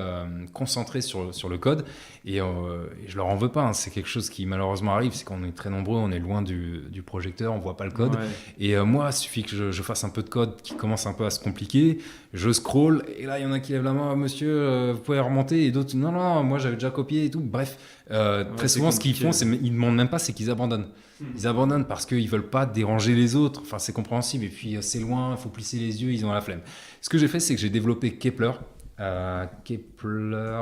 concentrés sur le code. Et je leur en veux pas, hein. C'est quelque chose qui malheureusement arrive, c'est qu'on est très nombreux, on est loin du projecteur, on voit pas le code. Ouais. Et moi, il suffit que je fasse un peu de code qui commence un peu à se compliquer, je scroll, et là, il y en a qui lèvent la main, monsieur, vous pouvez remonter, et d'autres, non, moi j'avais déjà copié et tout. Bref, très souvent, ce qu'ils font, ils demandent même pas, c'est qu'ils abandonnent. Ils abandonnent parce qu'ils veulent pas déranger les autres. Enfin, c'est compréhensible. Et puis, c'est loin, il faut plisser les yeux, ils ont la flemme. Ce que j'ai fait, c'est que j'ai développé Kepler. Kepler.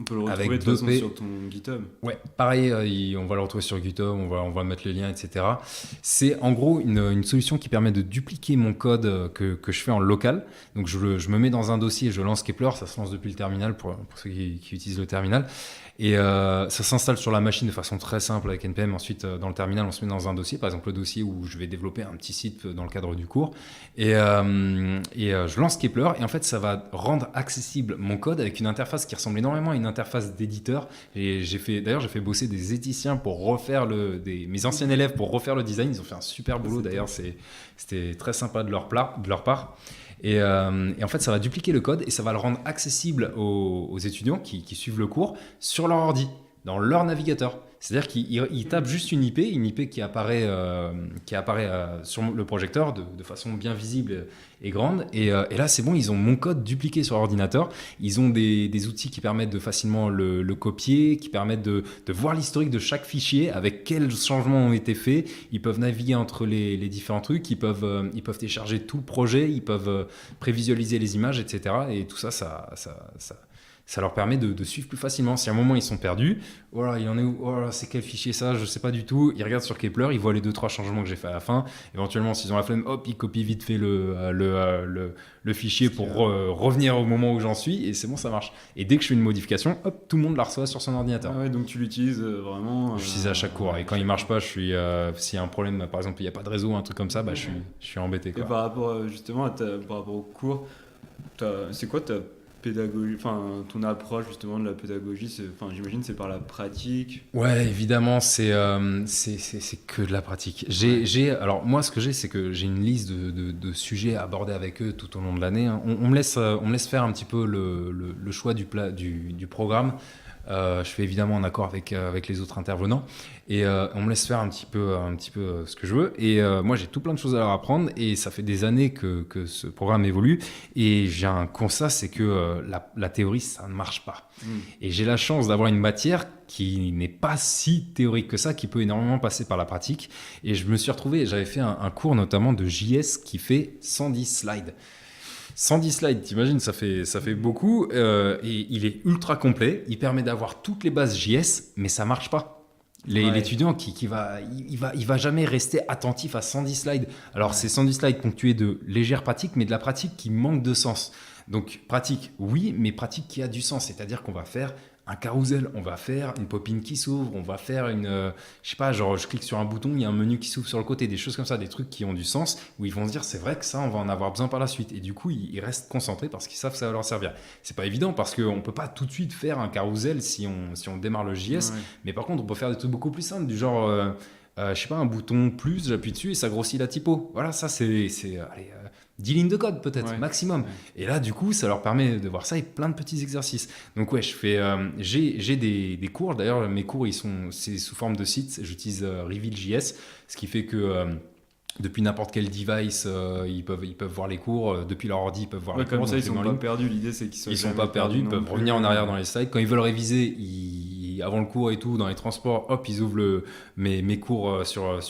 On peut le retrouver de toute façon sur ton GitHub. Ouais, pareil, on va le retrouver sur GitHub, on va mettre les liens, etc. C'est en gros une solution qui permet de dupliquer mon code que je fais en local. Donc, je me mets dans un dossier, je lance Kepler, ça se lance depuis le terminal pour ceux qui utilisent le terminal. Et ça s'installe sur la machine de façon très simple avec NPM. Ensuite, dans le terminal, on se met dans un dossier, par exemple le dossier où je vais développer un petit site dans le cadre du cours. Et je lance Kepler et en fait, ça va rendre accessible mon code avec une interface qui ressemble énormément à une interface d'éditeur. Et j'ai fait bosser des éthiciens pour refaire mes anciens élèves pour refaire le design. Ils ont fait un super boulot. D'ailleurs, c'était très sympa de leur part. Et en fait, ça va dupliquer le code et ça va le rendre accessible aux étudiants qui suivent le cours sur leur ordi, dans leur navigateur. C'est-à-dire qu'ils tapent juste une IP qui apparaît sur le projecteur de façon bien visible et grande. Et là, c'est bon, ils ont mon code dupliqué sur l'ordinateur. Ils ont des outils qui permettent de facilement le copier, qui permettent de voir l'historique de chaque fichier, avec quels changements ont été faits. Ils peuvent naviguer entre les différents trucs, ils peuvent télécharger tout le projet, ils peuvent prévisualiser les images, etc. Et tout ça, ça leur permet de suivre plus facilement. Si à un moment ils sont perdus, voilà, il en est où, voilà, c'est quel fichier ça, je sais pas du tout. Ils regardent sur Kepler, ils voient les 2-3 changements que j'ai fait à la fin. Éventuellement, s'ils ont la flemme, hop, ils copient vite fait le fichier pour revenir au moment où j'en suis, et c'est bon, ça marche. Et dès que je fais une modification, hop, tout le monde la reçoit sur son ordinateur. Ah ouais, donc tu l'utilises vraiment. Je l'utilise à chaque cours. Et quand il marche pas, s'il y a un problème, par exemple, il y a pas de réseau, un truc comme ça, je suis embêté, quoi. Et par rapport justement par rapport au cours, c'est quoi pédagogie, enfin ton approche justement de la pédagogie, j'imagine c'est par la pratique. Ouais, évidemment, c'est que de la pratique. Alors moi, ce que c'est que j'ai une liste de sujets à aborder avec eux tout au long de l'année. Hein. On me laisse faire un petit peu le choix du programme. Je fais évidemment en accord avec les autres intervenants et on me laisse faire un petit peu ce que je veux et moi j'ai tout plein de choses à leur apprendre et ça fait des années que ce programme évolue et j'ai un constat, c'est que la théorie ça ne marche pas et j'ai la chance d'avoir une matière qui n'est pas si théorique que ça, qui peut énormément passer par la pratique et je me suis retrouvé, j'avais fait un cours notamment de JS qui fait 110 slides. 110 slides, t'imagines, ça fait beaucoup et il est ultra complet, il permet d'avoir toutes les bases JS, mais ça marche pas. L'étudiant il va jamais rester attentif à 110 slides. Alors c'est 110 slides ponctués de légères pratiques, mais de la pratique qui manque de sens. Donc pratique, oui, mais pratique qui a du sens, c'est-à-dire qu'on va faire un carrousel, on va faire une pop-in qui s'ouvre, on va faire je sais pas, genre je clique sur un bouton, il y a un menu qui s'ouvre sur le côté, des choses comme ça, des trucs qui ont du sens, où ils vont se dire c'est vrai que ça, on va en avoir besoin par la suite. Et du coup, ils restent concentrés parce qu'ils savent que ça va leur servir. C'est pas évident parce qu'on peut pas tout de suite faire un carrousel si on démarre le JS, mais par contre, on peut faire des trucs beaucoup plus simples, du genre, je sais pas, un bouton plus, j'appuie dessus et ça grossit la typo. Voilà, ça c'est 10 lignes de code peut-être, maximum. Ouais. Et là, du coup, ça leur permet de voir ça et plein de petits exercices. Donc ouais, j'ai des cours. D'ailleurs, mes cours, c'est sous forme de site. J'utilise Reveal.js, ce qui fait que depuis n'importe quel device, ils peuvent voir les cours. Depuis leur ordi, ils peuvent voir les cours. Comme ça, ils sont pas perdus. L'idée, c'est qu'ils sont pas perdus. Ils peuvent revenir en arrière dans les slides. Quand ils veulent réviser, avant le cours et tout, dans les transports, hop, ils ouvrent mes cours sur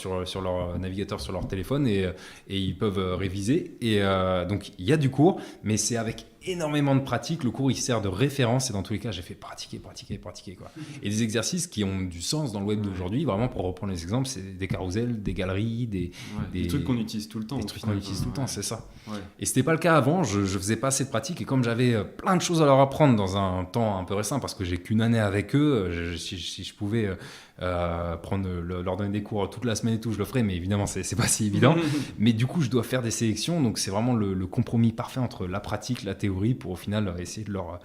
leur navigateur, sur leur téléphone et ils peuvent réviser. Et donc, il y a du cours, mais c'est avec énormément de pratique. Le cours, il sert de référence et dans tous les cas, j'ai fait pratiquer, quoi. Et des exercices qui ont du sens dans le web d'aujourd'hui, vraiment, pour reprendre les exemples, c'est des carousels, des galeries, des trucs qu'on utilise tout le temps. Des trucs qu'on utilise tout le temps, c'est ça. Ouais. Et c'était pas le cas avant, je faisais pas assez de pratique et comme j'avais plein de choses à leur apprendre dans un temps un peu récent, parce que j'ai qu'une année avec eux, si je pouvais leur donner des cours toute la semaine et tout, je le ferais, mais évidemment c'est pas si évident. Mais du coup je dois faire des sélections, donc c'est vraiment le compromis parfait entre la pratique, la théorie, pour au final essayer de leur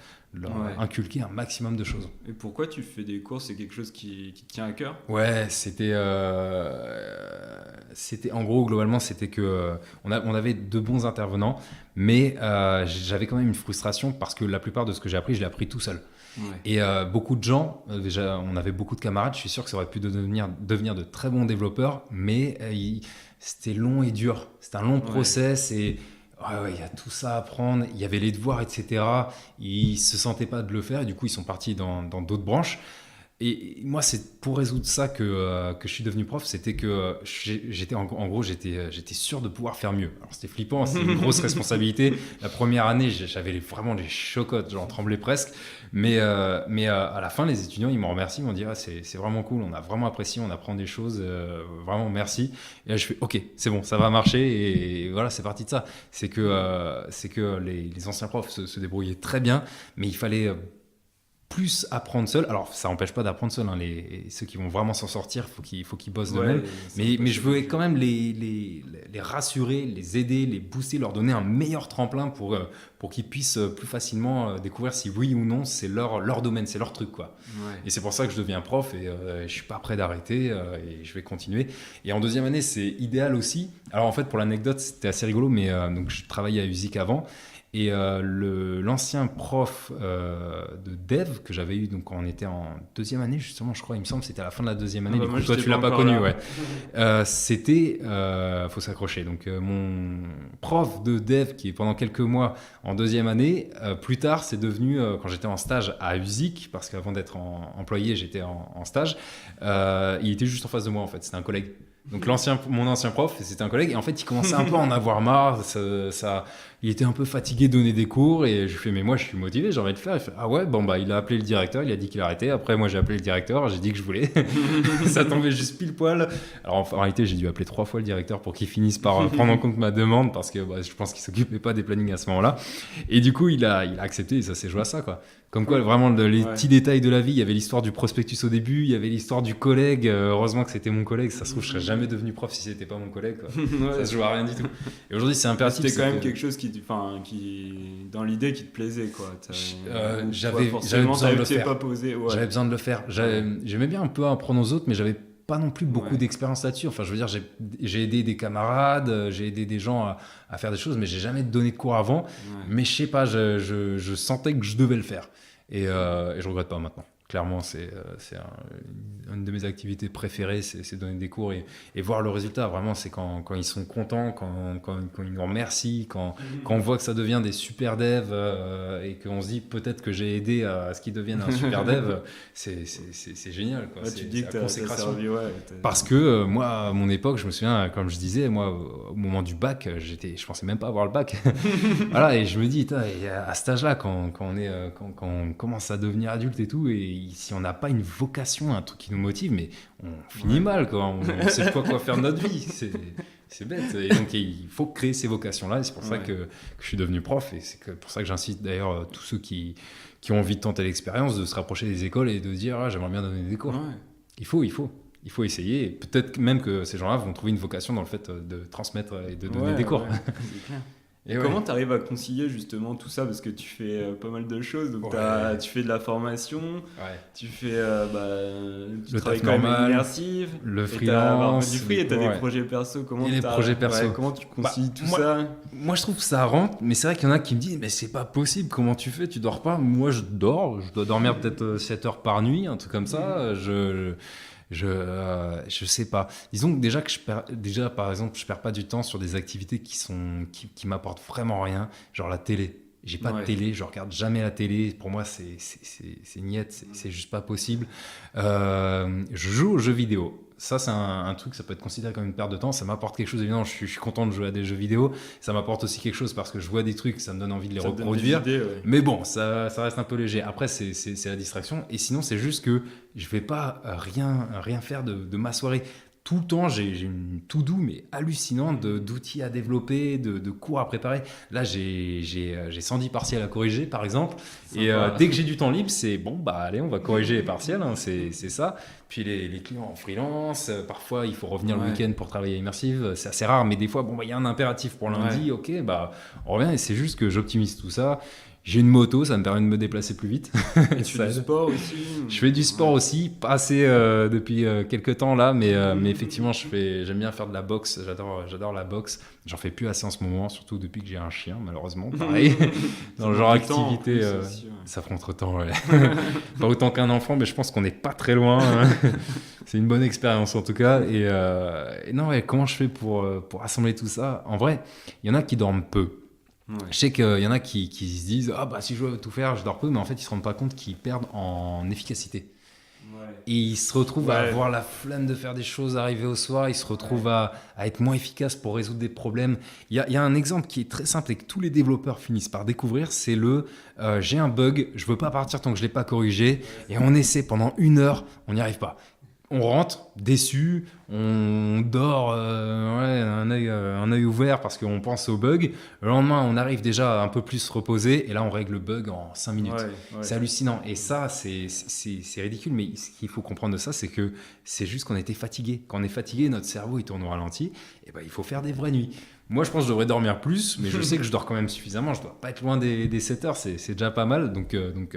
inculquer un maximum de choses. Et pourquoi tu fais des cours? C'est quelque chose qui te tient à cœur? Ouais, c'était en gros, globalement, c'était que on avait de bons intervenants, mais j'avais quand même une frustration parce que la plupart de ce que j'ai appris, je l'ai appris tout seul. Ouais. Et beaucoup de gens, déjà on avait beaucoup de camarades, je suis sûr que ça aurait pu devenir de très bons développeurs, mais c'était long et dur, c'était un long process et il y a tout ça à apprendre, il y avait les devoirs, etc. Ils se sentaient pas de le faire et du coup ils sont partis dans d'autres branches. Et moi, c'est pour résoudre ça que je suis devenu prof. C'était que j'étais sûr de pouvoir faire mieux. Alors c'était flippant, c'est une grosse responsabilité. La première année, j'avais vraiment les chocottes, j'en tremblais presque. Mais à la fin, les étudiants, ils m'ont remercié, ils m'ont dit c'est vraiment cool, on a vraiment apprécié, on apprend des choses, vraiment merci. Et là, je fais ok, c'est bon, ça va marcher. Et voilà, c'est parti de ça. C'est que les anciens profs se débrouillaient très bien, mais il fallait plus apprendre seul. Alors ça n'empêche pas d'apprendre seul, hein. Ceux qui vont vraiment s'en sortir, il faut qu'ils bossent d'eux-mêmes, mais je veux quand même les rassurer, les aider, les booster, leur donner un meilleur tremplin pour qu'ils puissent plus facilement découvrir si oui ou non c'est leur domaine, c'est leur truc, quoi. Et c'est pour ça que je deviens prof et je suis pas prêt d'arrêter et je vais continuer. Et en deuxième année c'est idéal aussi. Alors en fait, pour l'anecdote, c'était assez rigolo, mais donc je travaillais à USIC avant. Et l'ancien prof de dev que j'avais eu, donc quand on était en deuxième année, justement, je crois, il me semble, c'était à la fin de la deuxième année. Du coup, toi, tu l'as pas connu, ouais. C'était, faut s'accrocher. Donc, mon prof de dev, qui est pendant quelques mois en deuxième année, plus tard, c'est devenu, quand j'étais en stage à USIC, parce qu'avant d'être employé, j'étais en stage, il était juste en face de moi, en fait. C'était un collègue. Donc mon ancien prof, c'était un collègue, et en fait il commençait un peu à en avoir marre, il était un peu fatigué de donner des cours, et je lui fais mais moi je suis motivé, j'ai envie de le faire. Il fait ah ouais, bon bah il a appelé le directeur, il a dit qu'il arrêtait, après moi j'ai appelé le directeur, j'ai dit que je voulais, ça tombait juste pile poil. Alors en réalité j'ai dû appeler 3 fois le directeur pour qu'il finisse par prendre en compte ma demande, parce que je pense qu'il s'occupait pas des plannings à ce moment-là, et du coup il a accepté, et ça s'est joué à ça, quoi. Comme quoi, vraiment, les petits détails de la vie. Il y avait l'histoire du prospectus au début, il y avait l'histoire du collègue. Heureusement que c'était mon collègue. Ça se trouve, je serais jamais devenu prof si c'était pas mon collègue, quoi. Ça se joue à rien du tout. Et aujourd'hui, c'est impératif. C'était quand même quelque chose qui dans l'idée qui te plaisait, quoi. J'avais besoin de le faire. Pas posé, ouais. J'avais besoin de le faire. J'aimais bien un peu apprendre aux autres, mais j'avais pas non plus beaucoup d'expérience là-dessus. Enfin, je veux dire, j'ai aidé des camarades, j'ai aidé des gens à faire des choses, mais j'ai jamais donné de cours avant. Mais je sais pas, je sentais que je devais le faire. Et je regrette pas maintenant. Clairement, c'est une de mes activités préférées, c'est donner des cours et voir le résultat. Vraiment, c'est quand ils sont contents, quand ils nous remercient, quand on voit que ça devient des super devs et qu'on se dit peut-être que j'ai aidé à ce qu'ils deviennent un super dev, c'est génial, quoi. Tu dis que t'as servi, Parce que moi, à mon époque, je me souviens, comme je disais, moi, au moment du bac, je pensais même pas avoir le bac. Voilà, et je me dis, à cet âge-là, quand on commence à devenir adulte et tout, et si on n'a pas une vocation, un truc qui nous motive, mais on finit mal, quoi. On ne sait pas quoi faire de notre vie. C'est bête. Et donc, il faut créer ces vocations-là. Et c'est pour ça que je suis devenu prof. Et c'est pour ça que j'incite d'ailleurs tous ceux qui ont envie de tenter l'expérience, de se rapprocher des écoles et de dire j'aimerais bien donner des cours. Il faut essayer. Et peut-être même que ces gens-là vont trouver une vocation dans le fait de transmettre et de donner des cours. C'est clair. Et comment tu arrives à concilier justement tout ça, parce que tu fais pas mal de choses, donc tu fais de la formation, tu fais tu travailles quand même immersive, le freelance, du free et tu as des projets perso. Comment tu concilies tout ça? Moi je trouve que ça rentre, mais c'est vrai qu'il y en a qui me disent mais c'est pas possible, comment tu fais, tu dors pas? Moi je dois dormir peut-être 7 heures par nuit, un truc comme ça. Je sais pas. Disons que déjà par exemple, je perds pas du temps sur des activités qui m'apportent vraiment rien, genre la télé. J'ai pas de télé, je regarde jamais la télé. Pour moi, c'est niette, c'est juste pas possible. Je joue aux jeux vidéo. Ça, c'est un truc, ça peut être considéré comme une perte de temps. Ça m'apporte quelque chose, évidemment. Je suis content de jouer à des jeux vidéo. Ça m'apporte aussi quelque chose parce que je vois des trucs, ça me donne envie de les reproduire. Mais bon, ça reste un peu léger. Après, c'est la distraction. Et sinon, c'est juste que je vais pas rien faire de ma soirée. Tout le temps, j'ai une to-do mais hallucinante d'outils à développer, de cours à préparer. Là, j'ai 110 partiels à corriger, par exemple. Et dès que j'ai du temps libre, c'est bon, allez, on va corriger les partiels, hein, c'est ça. Puis les clients en freelance, parfois, il faut revenir le week-end pour travailler à Immersive. C'est assez rare, mais des fois, il y a un impératif pour lundi. Ok, on revient et c'est juste que j'optimise tout ça. J'ai une moto, ça me permet de me déplacer plus vite. Et tu fais du sport aussi? Je fais du sport aussi, pas assez depuis quelques temps là, mais effectivement, j'aime bien faire de la boxe. J'adore la boxe. J'en fais plus assez en ce moment, surtout depuis que j'ai un chien, malheureusement. Pareil, dans le genre activité, ça prend trop de temps. Pas autant qu'un enfant, mais je pense qu'on n'est pas très loin. C'est une bonne expérience en tout cas. Et non, comment je fais pour assembler tout ça? En vrai, il y en a qui dorment peu. Je sais qu'il y en a qui se disent si je veux tout faire, je dors peu, mais en fait, ils se rendent pas compte qu'ils perdent en efficacité. Et ils se retrouvent à avoir la flemme de faire des choses, arriver au soir, ils se retrouvent à être moins efficaces pour résoudre des problèmes. Il y a un exemple qui est très simple et que tous les développeurs finissent par découvrir, c'est j'ai un bug, je veux pas partir tant que je l'ai pas corrigé, et on essaie pendant 1 heure, on n'y arrive pas. On rentre déçu, on dort un œil ouvert parce qu'on pense au bug. Le lendemain, on arrive déjà un peu plus reposé et là, on règle le bug en 5 minutes. C'est hallucinant. Et ça, c'est ridicule. Mais ce qu'il faut comprendre de ça, c'est que c'est juste qu'on était fatigué. Quand on est fatigué, notre cerveau, il tourne au ralenti. Et il faut faire des vraies nuits. Moi, je pense que je devrais dormir plus, mais je sais que je dors quand même suffisamment. Je ne dois pas être loin des 7 heures, c'est déjà pas mal. Donc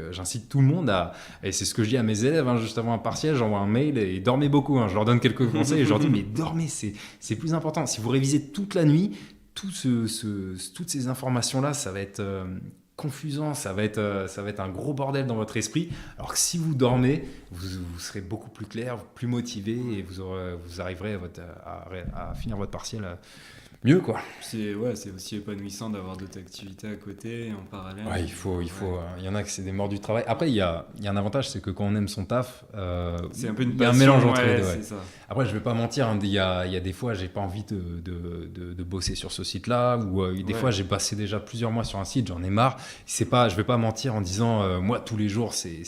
j'incite tout le monde et c'est ce que je dis à mes élèves, juste avant un partiel, j'envoie un mail et dormez beaucoup. Je leur donne quelques conseils et je leur dis, mais dormez, c'est plus important. Si vous révisez toute la nuit, toutes ces informations-là, ça va être confusant, ça va être un gros bordel dans votre esprit. Alors que si vous dormez, vous serez beaucoup plus clair, plus motivé et vous arriverez à finir votre partiel mieux, quoi. C'est aussi épanouissant d'avoir d'autres activités à côté en parallèle. Il faut. Il y en a que c'est des morts du travail. Après, il y a un avantage, c'est que quand on aime son taf, c'est un peu une passion, il y a un mélange entre les deux. C'est ça. Après, je vais pas mentir, il y a des fois, j'ai pas envie de bosser sur ce site-là, ou des fois, j'ai passé déjà plusieurs mois sur un site, j'en ai marre. Je vais pas mentir en disant, moi, tous les jours, c'est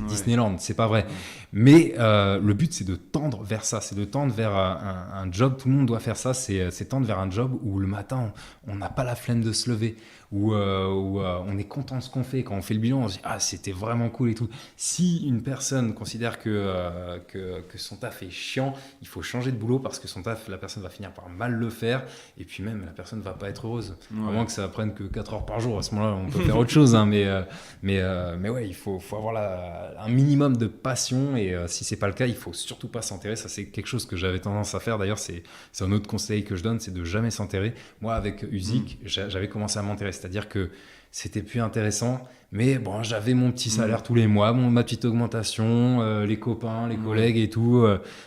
Disneyland, c'est pas vrai. Mais le but, c'est de tendre vers ça, c'est de tendre vers un job, tout le monde doit faire ça, c'est tendre vers un job où le matin, on n'a pas la flemme de se lever, où on est content de ce qu'on fait. Quand on fait le bilan, on se dit « Ah, c'était vraiment cool et tout ». Si une personne considère que son taf est chiant, il faut changer de boulot parce que son taf, la personne va finir par mal le faire et puis même la personne ne va pas être heureuse. Ouais. À moins que ça prenne que 4 heures par jour, à ce moment-là, on peut faire autre chose. Hein, mais ouais, il faut avoir un minimum de passion et si ce n'est pas le cas, il ne faut surtout pas s'enterrer. Ça, c'est quelque chose que j'avais tendance à faire. D'ailleurs, c'est un autre conseil que je donne, c'est de jamais s'enterrer. Moi, avec Uzik, j'avais commencé à m'enterrer. C'est-à-dire que c'était plus intéressant, mais bon, j'avais mon petit salaire tous les mois, ma petite augmentation, les copains, les collègues et tout.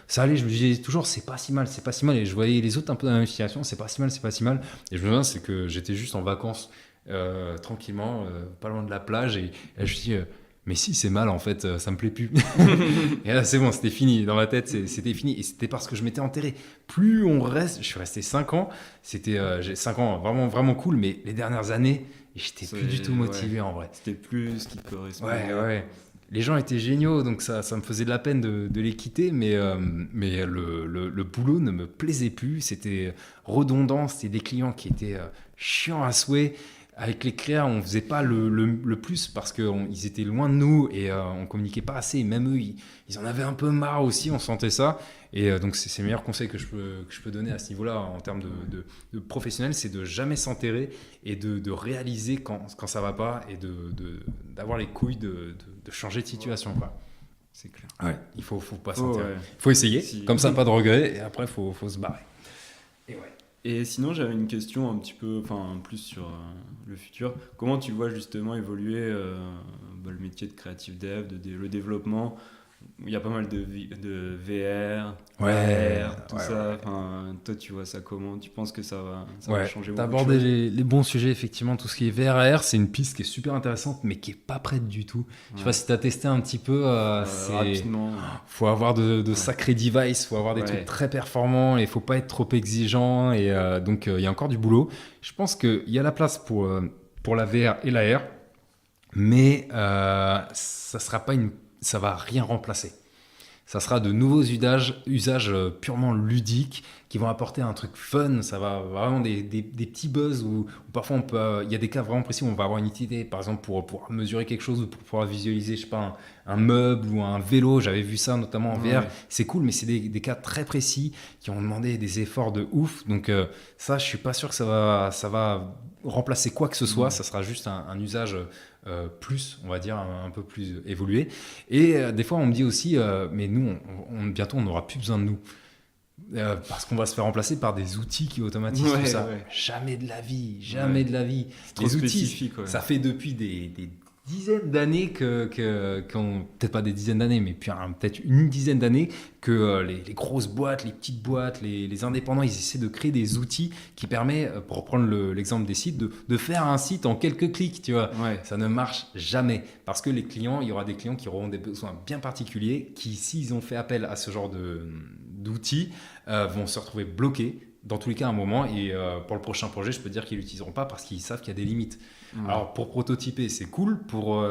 Ça allait, je me disais toujours, c'est pas si mal. Et je voyais les autres un peu dans la même situation, c'est pas si mal. Et je me souviens, c'est que j'étais juste en vacances, tranquillement, pas loin de la plage, et je me suis dit, mais si, c'est mal en fait, ça me plaît plus. Et là, c'est bon, c'était fini. Dans ma tête, c'était fini. Et c'était parce que je m'étais enterré. Plus on reste, je suis resté 5 ans. J'ai 5 ans vraiment, vraiment cool. Mais les dernières années, j'étais plus du tout motivé en vrai. C'était plus ce qui correspondait. Ouais. Les gens étaient géniaux, donc ça me faisait de la peine de les quitter. Mais le boulot ne me plaisait plus. C'était redondant. C'était des clients qui étaient chiants à souhait. Avec les créas, on faisait pas le plus parce qu'ils étaient loin de nous et on communiquait pas assez. Et même eux, ils en avaient un peu marre aussi, on sentait ça. Et donc, c'est le meilleur conseil que je peux donner à ce niveau-là en termes de professionnel, c'est de jamais s'enterrer et de réaliser quand ça va pas et d'avoir les couilles de changer de situation, quoi. C'est clair. Ouais, il faut pas s'enterrer. Il faut essayer, comme ça, pas de regrets. Et après, faut se barrer. Et ouais. Et sinon, j'avais une question un petit peu, plus sur le futur. Comment tu vois justement évoluer le métier de creative dev, le développement? Il y a pas mal de VR, AR, tout ça. Ouais. Toi, tu vois ça comment? Tu penses que ça va changer beaucoup? T'as abordé les bons sujets, effectivement. Tout ce qui est VR, AR, c'est une piste qui est super intéressante, mais qui n'est pas prête du tout. Je sais pas si tu as testé un petit peu. Rapidement. Faut avoir de sacrés devices, faut avoir des trucs très performants et il faut pas être trop exigeant. Et donc, il y a encore du boulot. Je pense qu'il y a la place pour la VR et l'AR, mais ça va rien remplacer. Ça sera de nouveaux usages purement ludiques qui vont apporter un truc fun. Ça va vraiment des petits buzz où parfois il y a des cas vraiment précis où on va avoir une utilité, par exemple pour mesurer quelque chose ou pour pouvoir visualiser, je sais pas, un meuble ou un vélo. J'avais vu ça notamment en VR. Ouais. C'est cool, mais c'est des cas très précis qui ont demandé des efforts de ouf. Donc ça, je suis pas sûr que ça va remplacer quoi que ce soit. Ça sera juste un usage plus, on va dire, un peu plus évolué. Et des fois, on me dit aussi, mais nous, bientôt, on n'aura plus besoin de nous. Parce qu'on va se faire remplacer par des outils qui automatisent tout ça. Ouais. Jamais de la vie. Les outils, ça fait depuis des dizaines d'années peut-être pas des dizaines d'années, mais peut-être une dizaine d'années que les grosses boîtes, les petites boîtes, les indépendants, ils essaient de créer des outils qui permettent, pour reprendre l'exemple des sites, de faire un site en quelques clics, tu vois. Ouais. Ça ne marche jamais parce que il y aura des clients qui auront des besoins bien particuliers qui, s'ils ont fait appel à ce genre d'outils, vont se retrouver bloqués dans tous les cas à un moment, et pour le prochain projet, je peux dire qu'ils l'utiliseront pas parce qu'ils savent qu'il y a des limites. Alors pour prototyper, c'est cool, pour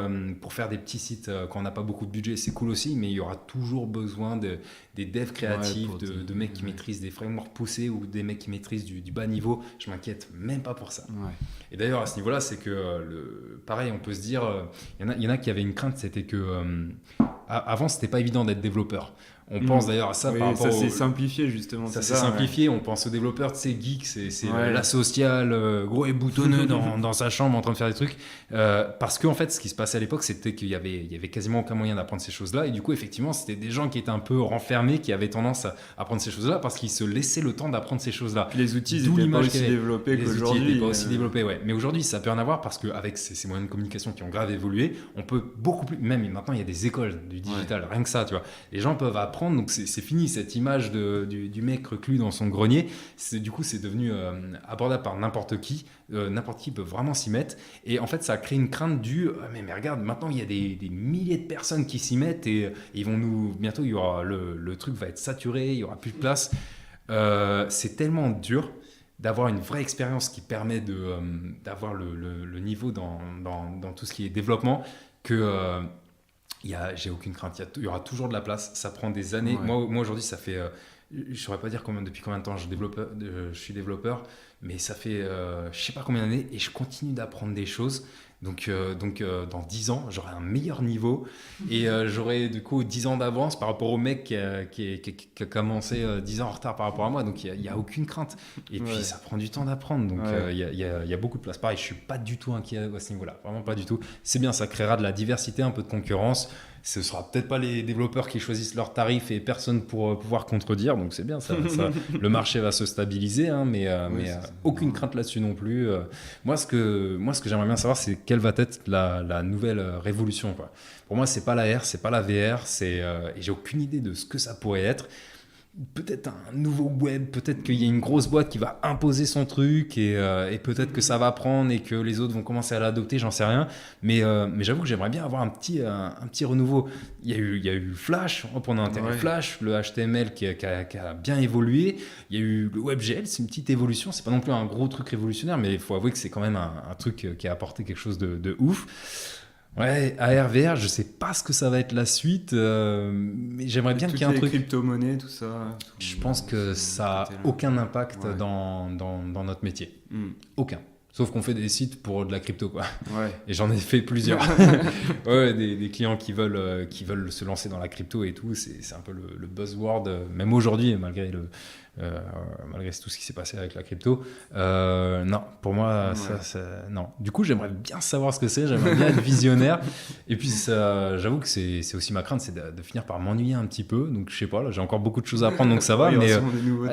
faire des petits sites quand on n'a pas beaucoup de budget, c'est cool aussi, mais il y aura toujours besoin des devs créatifs, de mecs qui maîtrisent des frameworks poussés ou des mecs qui maîtrisent du bas niveau. Je m'inquiète même pas pour ça. Ouais. Et d'ailleurs à ce niveau-là, c'est que pareil, on peut se dire, il y en a qui avaient une crainte, c'était que avant c'était pas évident d'être développeur. On pense d'ailleurs à ça par rapport ça s'est simplifié justement. Ça s'est simplifié, on pense aux développeurs, tu sais, geek, c'est l'asocial, gros et boutonneux dans sa chambre en train de faire des trucs. Parce qu'en fait, ce qui se passait à l'époque, c'était qu'il y avait quasiment aucun moyen d'apprendre ces choses-là. Et du coup, effectivement, c'était des gens qui étaient un peu renfermés, qui avaient tendance à apprendre ces choses-là parce qu'ils se laissaient le temps d'apprendre ces choses-là. Puis les outils n'étaient pas aussi développés qu'aujourd'hui. Les outils n'étaient pas aussi développés, ouais. Mais aujourd'hui, ça peut en avoir parce qu'avec ces moyens de communication qui ont grave évolué, on peut beaucoup plus. Même maintenant, il y a des écoles du digital, rien que ça, tu vois. Les gens peuvent apprendre, donc c'est fini cette image du mec reclus dans son grenier. Du coup, c'est devenu abordable par n'importe qui. N'importe qui peut vraiment s'y mettre. Et en fait, ça a créé une crainte mais regarde, maintenant il y a des milliers de personnes qui s'y mettent et ils vont bientôt, il y aura le truc va être saturé, il y aura plus de place. C'est tellement dur d'avoir une vraie expérience qui permet d'avoir le niveau dans tout ce qui est développement que j'ai aucune crainte. Il y aura toujours de la place. Ça prend des années. Ouais. Moi aujourd'hui, ça fait je saurais pas dire depuis combien de temps je suis développeur, mais ça fait je sais pas combien d'années et je continue d'apprendre des choses. Donc, dans 10 ans, j'aurai un meilleur niveau et j'aurai du coup 10 ans d'avance par rapport au mec qui a commencé 10 ans en retard par rapport à moi. Donc, il n'y a aucune crainte. Et puis, ça prend du temps d'apprendre. Donc, il y a beaucoup de place. Pareil, je ne suis pas du tout inquiet à ce niveau-là. Vraiment pas du tout. C'est bien, ça créera de la diversité, un peu de concurrence. Ce ne sera peut-être pas les développeurs qui choisissent leurs tarifs et personne pour pouvoir contredire. Donc, c'est bien, le marché va se stabiliser, hein, mais aucune crainte là-dessus non plus. Moi, ce que j'aimerais bien savoir, c'est quelle va être la nouvelle révolution, quoi. Pour moi, ce n'est pas la R, ce n'est pas la VR, et j'ai aucune idée de ce que ça pourrait être. Peut-être un nouveau web, peut-être qu'il y a une grosse boîte qui va imposer son truc et peut-être que ça va prendre et que les autres vont commencer à l'adopter, j'en sais rien. Mais j'avoue que j'aimerais bien avoir un petit renouveau. Il y a eu Flash, on a intérêt Flash, le HTML qui a bien évolué. Il y a eu le WebGL, c'est une petite évolution. C'est pas non plus un gros truc révolutionnaire, mais il faut avouer que c'est quand même un truc qui a apporté quelque chose de ouf. Ouais, AR, VR, je sais pas ce que ça va être la suite, mais j'aimerais bien qu'il y ait un truc. Les crypto-monnaies, tout ça. Je pense que ça a aucun impact dans notre métier. Aucun. Sauf qu'on fait des sites pour de la crypto, quoi. Et j'en ai fait plusieurs. Des clients qui veulent se lancer dans la crypto et tout. C'est un peu le buzzword, même aujourd'hui, malgré tout ce qui s'est passé avec la crypto. Non, pour moi, non. Du coup, j'aimerais bien savoir ce que c'est, j'aimerais bien être visionnaire. Et puis, j'avoue que c'est aussi ma crainte, c'est de finir par m'ennuyer un petit peu. Donc, je sais pas, là, j'ai encore beaucoup de choses à apprendre, donc ça va. Mais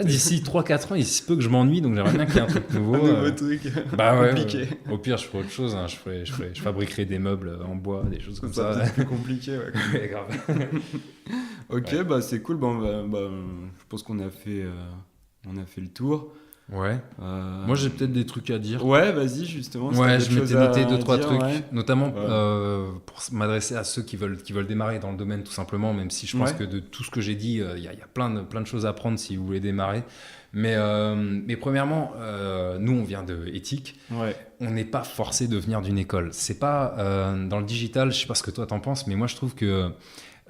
d'ici 3-4 ans, il se peut que je m'ennuie, donc j'aimerais bien qu'il y ait un truc nouveau. Un nouveau truc. Compliqué. Au pire, je ferai autre chose. Hein. Je fabriquerai des meubles en bois, des choses comme ça. C'est plus compliqué, grave. Ok, c'est cool. Je pense qu'on a fait le tour. Ouais. Moi, j'ai peut-être des trucs à dire. Ouais, vas-y, justement. Je m'étais noté 2-3 trucs, notamment pour m'adresser à ceux qui veulent démarrer dans le domaine, tout simplement, même si je pense que de tout ce que j'ai dit, il y a plein de choses à prendre si vous voulez démarrer. Mais premièrement, nous, on vient de éthique. On n'est pas forcé de venir d'une école. C'est pas dans le digital, je sais pas ce que toi t'en penses, mais moi, je trouve que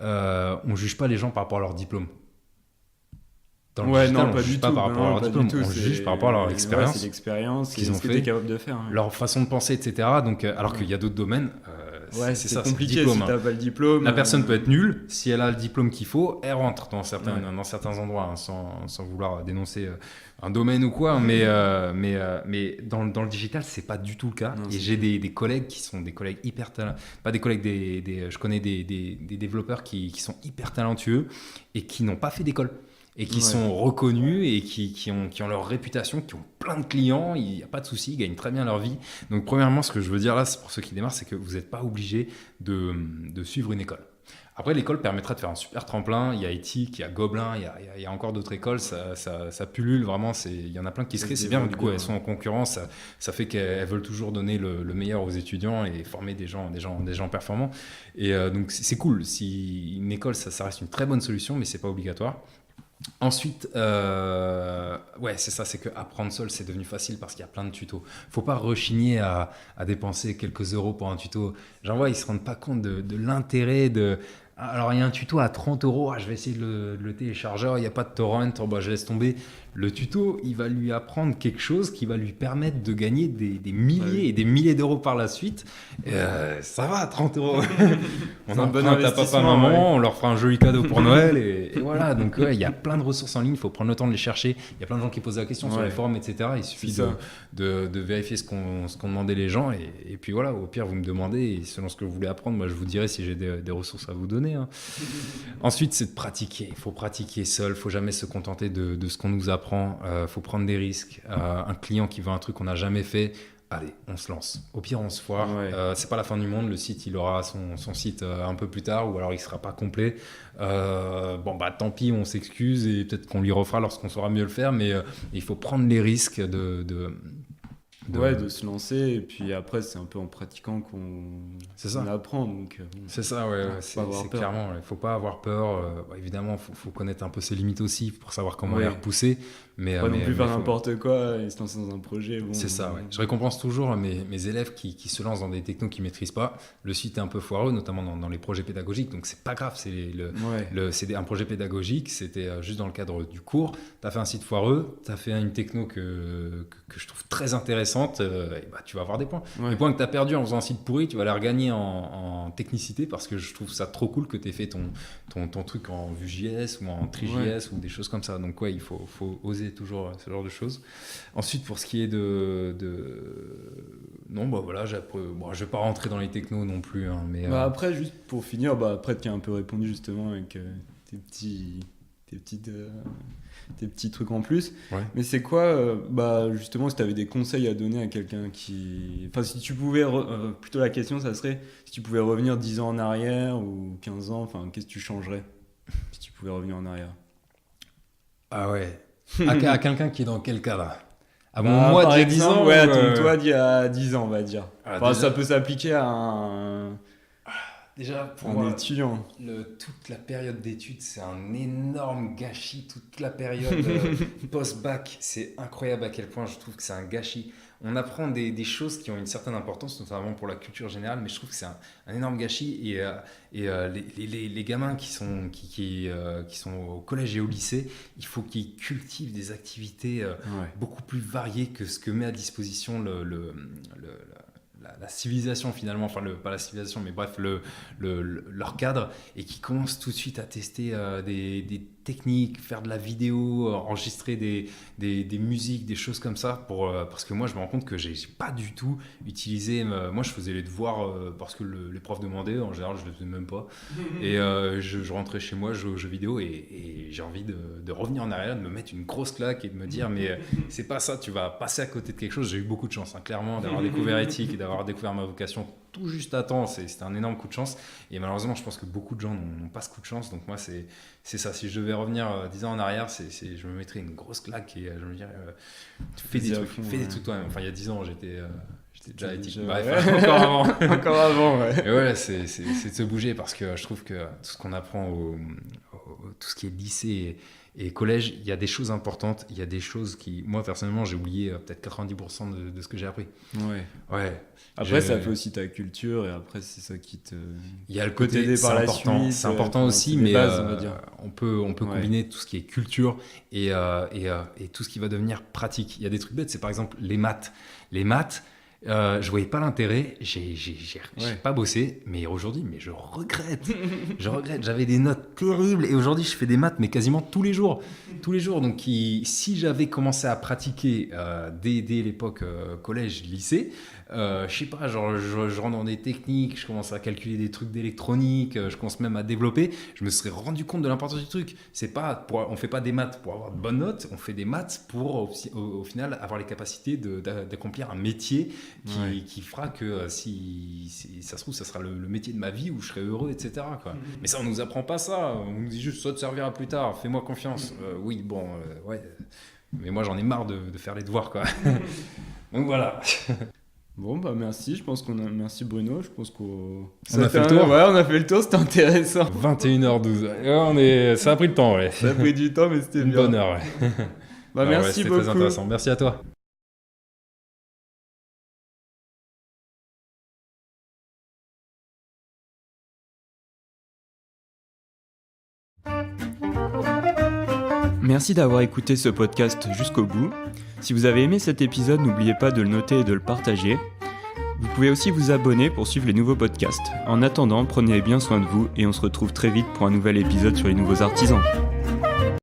on juge pas les gens par rapport à leur diplôme. Dans le digital, on ne juge pas par rapport à leur diplôme, on juge par rapport à leur expérience. C'est l'expérience qu'ils ont fait, ce que tu es capable de faire. Leur façon de penser, etc. Donc, alors qu'il y a d'autres domaines, c'est compliqué si tu n'as pas le diplôme. La personne peut être nulle, si elle a le diplôme qu'il faut, elle rentre dans certains endroits, hein, sans vouloir dénoncer un domaine ou quoi, mais dans le digital, c'est pas du tout le cas. Et j'ai des collègues qui sont des collègues hyper talentueux, pas des collègues, je connais des développeurs qui sont hyper talentueux et qui n'ont pas fait d'école. Et qui sont reconnus et qui ont leur réputation, qui ont plein de clients, il n'y a pas de souci, ils gagnent très bien leur vie. Donc premièrement, ce que je veux dire là, c'est pour ceux qui démarrent, c'est que vous n'êtes pas obligé de suivre une école. Après, l'école permettra de faire un super tremplin. Il y a Ethic, il y a Gobelin, il y a encore d'autres écoles, ça pullule vraiment. Il y en a plein qui se créent, c'est bien, du coup elles sont en concurrence, ça fait qu'elles veulent toujours donner le meilleur aux étudiants et former des gens performants. Et donc c'est cool, si une école, ça reste une très bonne solution, mais c'est pas obligatoire. Ensuite, c'est ça, c'est que apprendre seul, c'est devenu facile parce qu'il y a plein de tutos. Faut pas rechigner à dépenser quelques euros pour un tuto. J'en vois, ils se rendent pas compte de l'intérêt de... Alors, il y a un tuto à 30 euros, je vais essayer de le télécharger, il n'y a pas de torrent, je laisse tomber. Le tuto, il va lui apprendre quelque chose qui va lui permettre de gagner des milliers et des milliers d'euros par la suite. Ça va, 30 euros. On emprunte à papa, maman, on leur fera un joli cadeau pour Noël. Et voilà, donc il y a plein de ressources en ligne, il faut prendre le temps de les chercher. Il y a plein de gens qui posent la question sur les forums, etc. Il suffit de vérifier ce qu'ont demandé les gens. Et puis voilà, au pire, vous me demandez. Et selon ce que vous voulez apprendre, moi, je vous dirai si j'ai des ressources à vous donner. Hein. Ensuite, c'est de pratiquer. Il faut pratiquer seul, il ne faut jamais se contenter de ce qu'on nous apprend. Faut prendre des risques. Un client qui veut un truc qu'on n'a jamais fait, allez, on se lance. Au pire, on se foire. C'est pas la fin du monde. Le site, il aura son site un peu plus tard, ou alors il sera pas complet. Tant pis, on s'excuse et peut-être qu'on lui refera lorsqu'on saura mieux le faire. Mais il faut prendre les risques de de se lancer, et puis après c'est un peu en pratiquant qu'on apprend, donc c'est ça, c'est clairement, il faut pas avoir peur, évidemment faut connaître un peu ses limites aussi pour savoir comment les repousser, mais non plus faire n'importe quoi et se lancer dans un projet. C'est ça, je récompense toujours mes élèves qui se lancent dans des technos qu'ils maîtrisent pas. Le site est un peu foireux, notamment dans les projets pédagogiques, donc c'est pas grave, c'est un projet pédagogique, c'était juste dans le cadre du cours, t'as fait un site foireux, t'as fait une techno que je trouve très intéressante, et tu vas avoir des points. Les points que t'as perdus en faisant un site pourri, tu vas les regagner en technicité, parce que je trouve ça trop cool que t'aies fait ton truc en Vue.js ou en Tri.js ou des choses comme ça. Donc il faut oser toujours ce genre de choses. Ensuite, pour ce qui est je vais pas rentrer dans les technos non plus, hein, mais après, juste pour finir, après tu as un peu répondu justement avec tes petits trucs en plus, mais c'est quoi justement, si tu avais des conseils à donner à quelqu'un si tu pouvais plutôt la question ça serait si tu pouvais revenir 10 ans en arrière ou 15 ans, qu'est-ce que tu changerais si tu pouvais revenir en arrière? Ah ouais. À quelqu'un qui est dans quel cas là? À mon moi d'il y a 10 ans? Toi d'il y a 10 ans, on va dire. Ça peut s'appliquer à un étudiant. Toute la période d'études, c'est un énorme gâchis. Toute la période post-bac, c'est incroyable à quel point je trouve que c'est un gâchis. On apprend des choses qui ont une certaine importance, notamment pour la culture générale, mais je trouve que c'est un énorme gâchis. Et les gamins qui sont au collège et au lycée, il faut qu'ils cultivent des activités beaucoup plus variées que ce que met à disposition la civilisation finalement, pas la civilisation, mais bref, leur cadre, et qui commencent tout de suite à tester des techniques, faire de la vidéo, enregistrer des musiques, des choses comme ça, parce que moi je me rends compte que j'ai pas du tout utilisé, moi je faisais les devoirs parce que les profs demandaient, en général je les faisais même pas, et je rentrais chez moi, je jouais aux jeux vidéo, et j'ai envie de revenir en arrière, de me mettre une grosse claque et de me dire mais c'est pas ça, tu vas passer à côté de quelque chose. J'ai eu beaucoup de chance, clairement, d'avoir découvert éthique et d'avoir découvert ma vocation tout juste à temps. C'était un énorme coup de chance, et malheureusement je pense que beaucoup de gens n'ont pas ce coup de chance. Donc moi c'est ça, si je devais revenir 10 ans en arrière, je me mettrais une grosse claque et je me dirais fais des trucs toi-même. Il y a 10 ans j'étais déjà éthique, encore avant et c'est de se bouger, parce que je trouve que tout ce qu'on apprend tout ce qui est lycée et collège, il y a des choses importantes, il y a des choses qui, moi personnellement, j'ai oublié peut-être 90% de ce que j'ai appris. Après, ça fait aussi ta culture, et après, c'est ça qui te... Il y a le côté, c'est important, c'est important aussi, mais bases, on peut combiner tout ce qui est culture et tout ce qui va devenir pratique. Il y a des trucs bêtes, c'est par exemple les maths. Je voyais pas l'intérêt, j'ai pas bossé, mais aujourd'hui, je regrette. J'avais des notes terribles, et aujourd'hui je fais des maths mais quasiment tous les jours. Donc si j'avais commencé à pratiquer dès l'époque collège, lycée, je sais pas, genre je rentre dans des techniques, je commence à calculer des trucs d'électronique, je commence même à développer, je me serais rendu compte de l'importance du truc. On fait pas des maths pour avoir de bonnes notes, on fait des maths pour au final avoir les capacités d'accomplir un métier qui fera que si ça se trouve, ça sera le métier de ma vie où je serai heureux, etc. quoi. Mais ça, on nous apprend pas ça, on nous dit juste ça te servira plus tard, fais-moi confiance. Mais moi j'en ai marre de faire les devoirs, quoi. Donc voilà. Bon, merci, merci Bruno, je pense qu'on a fait le tour. Ouais, on a fait le tour, c'était intéressant. 21h12, ça a pris le temps, Ça a pris du temps, mais c'était bien. Une bonne heure, merci beaucoup. Très intéressant, merci à toi. Merci d'avoir écouté ce podcast jusqu'au bout. Si vous avez aimé cet épisode, n'oubliez pas de le noter et de le partager. Vous pouvez aussi vous abonner pour suivre les nouveaux podcasts. En attendant, prenez bien soin de vous, et on se retrouve très vite pour un nouvel épisode sur les nouveaux artisans.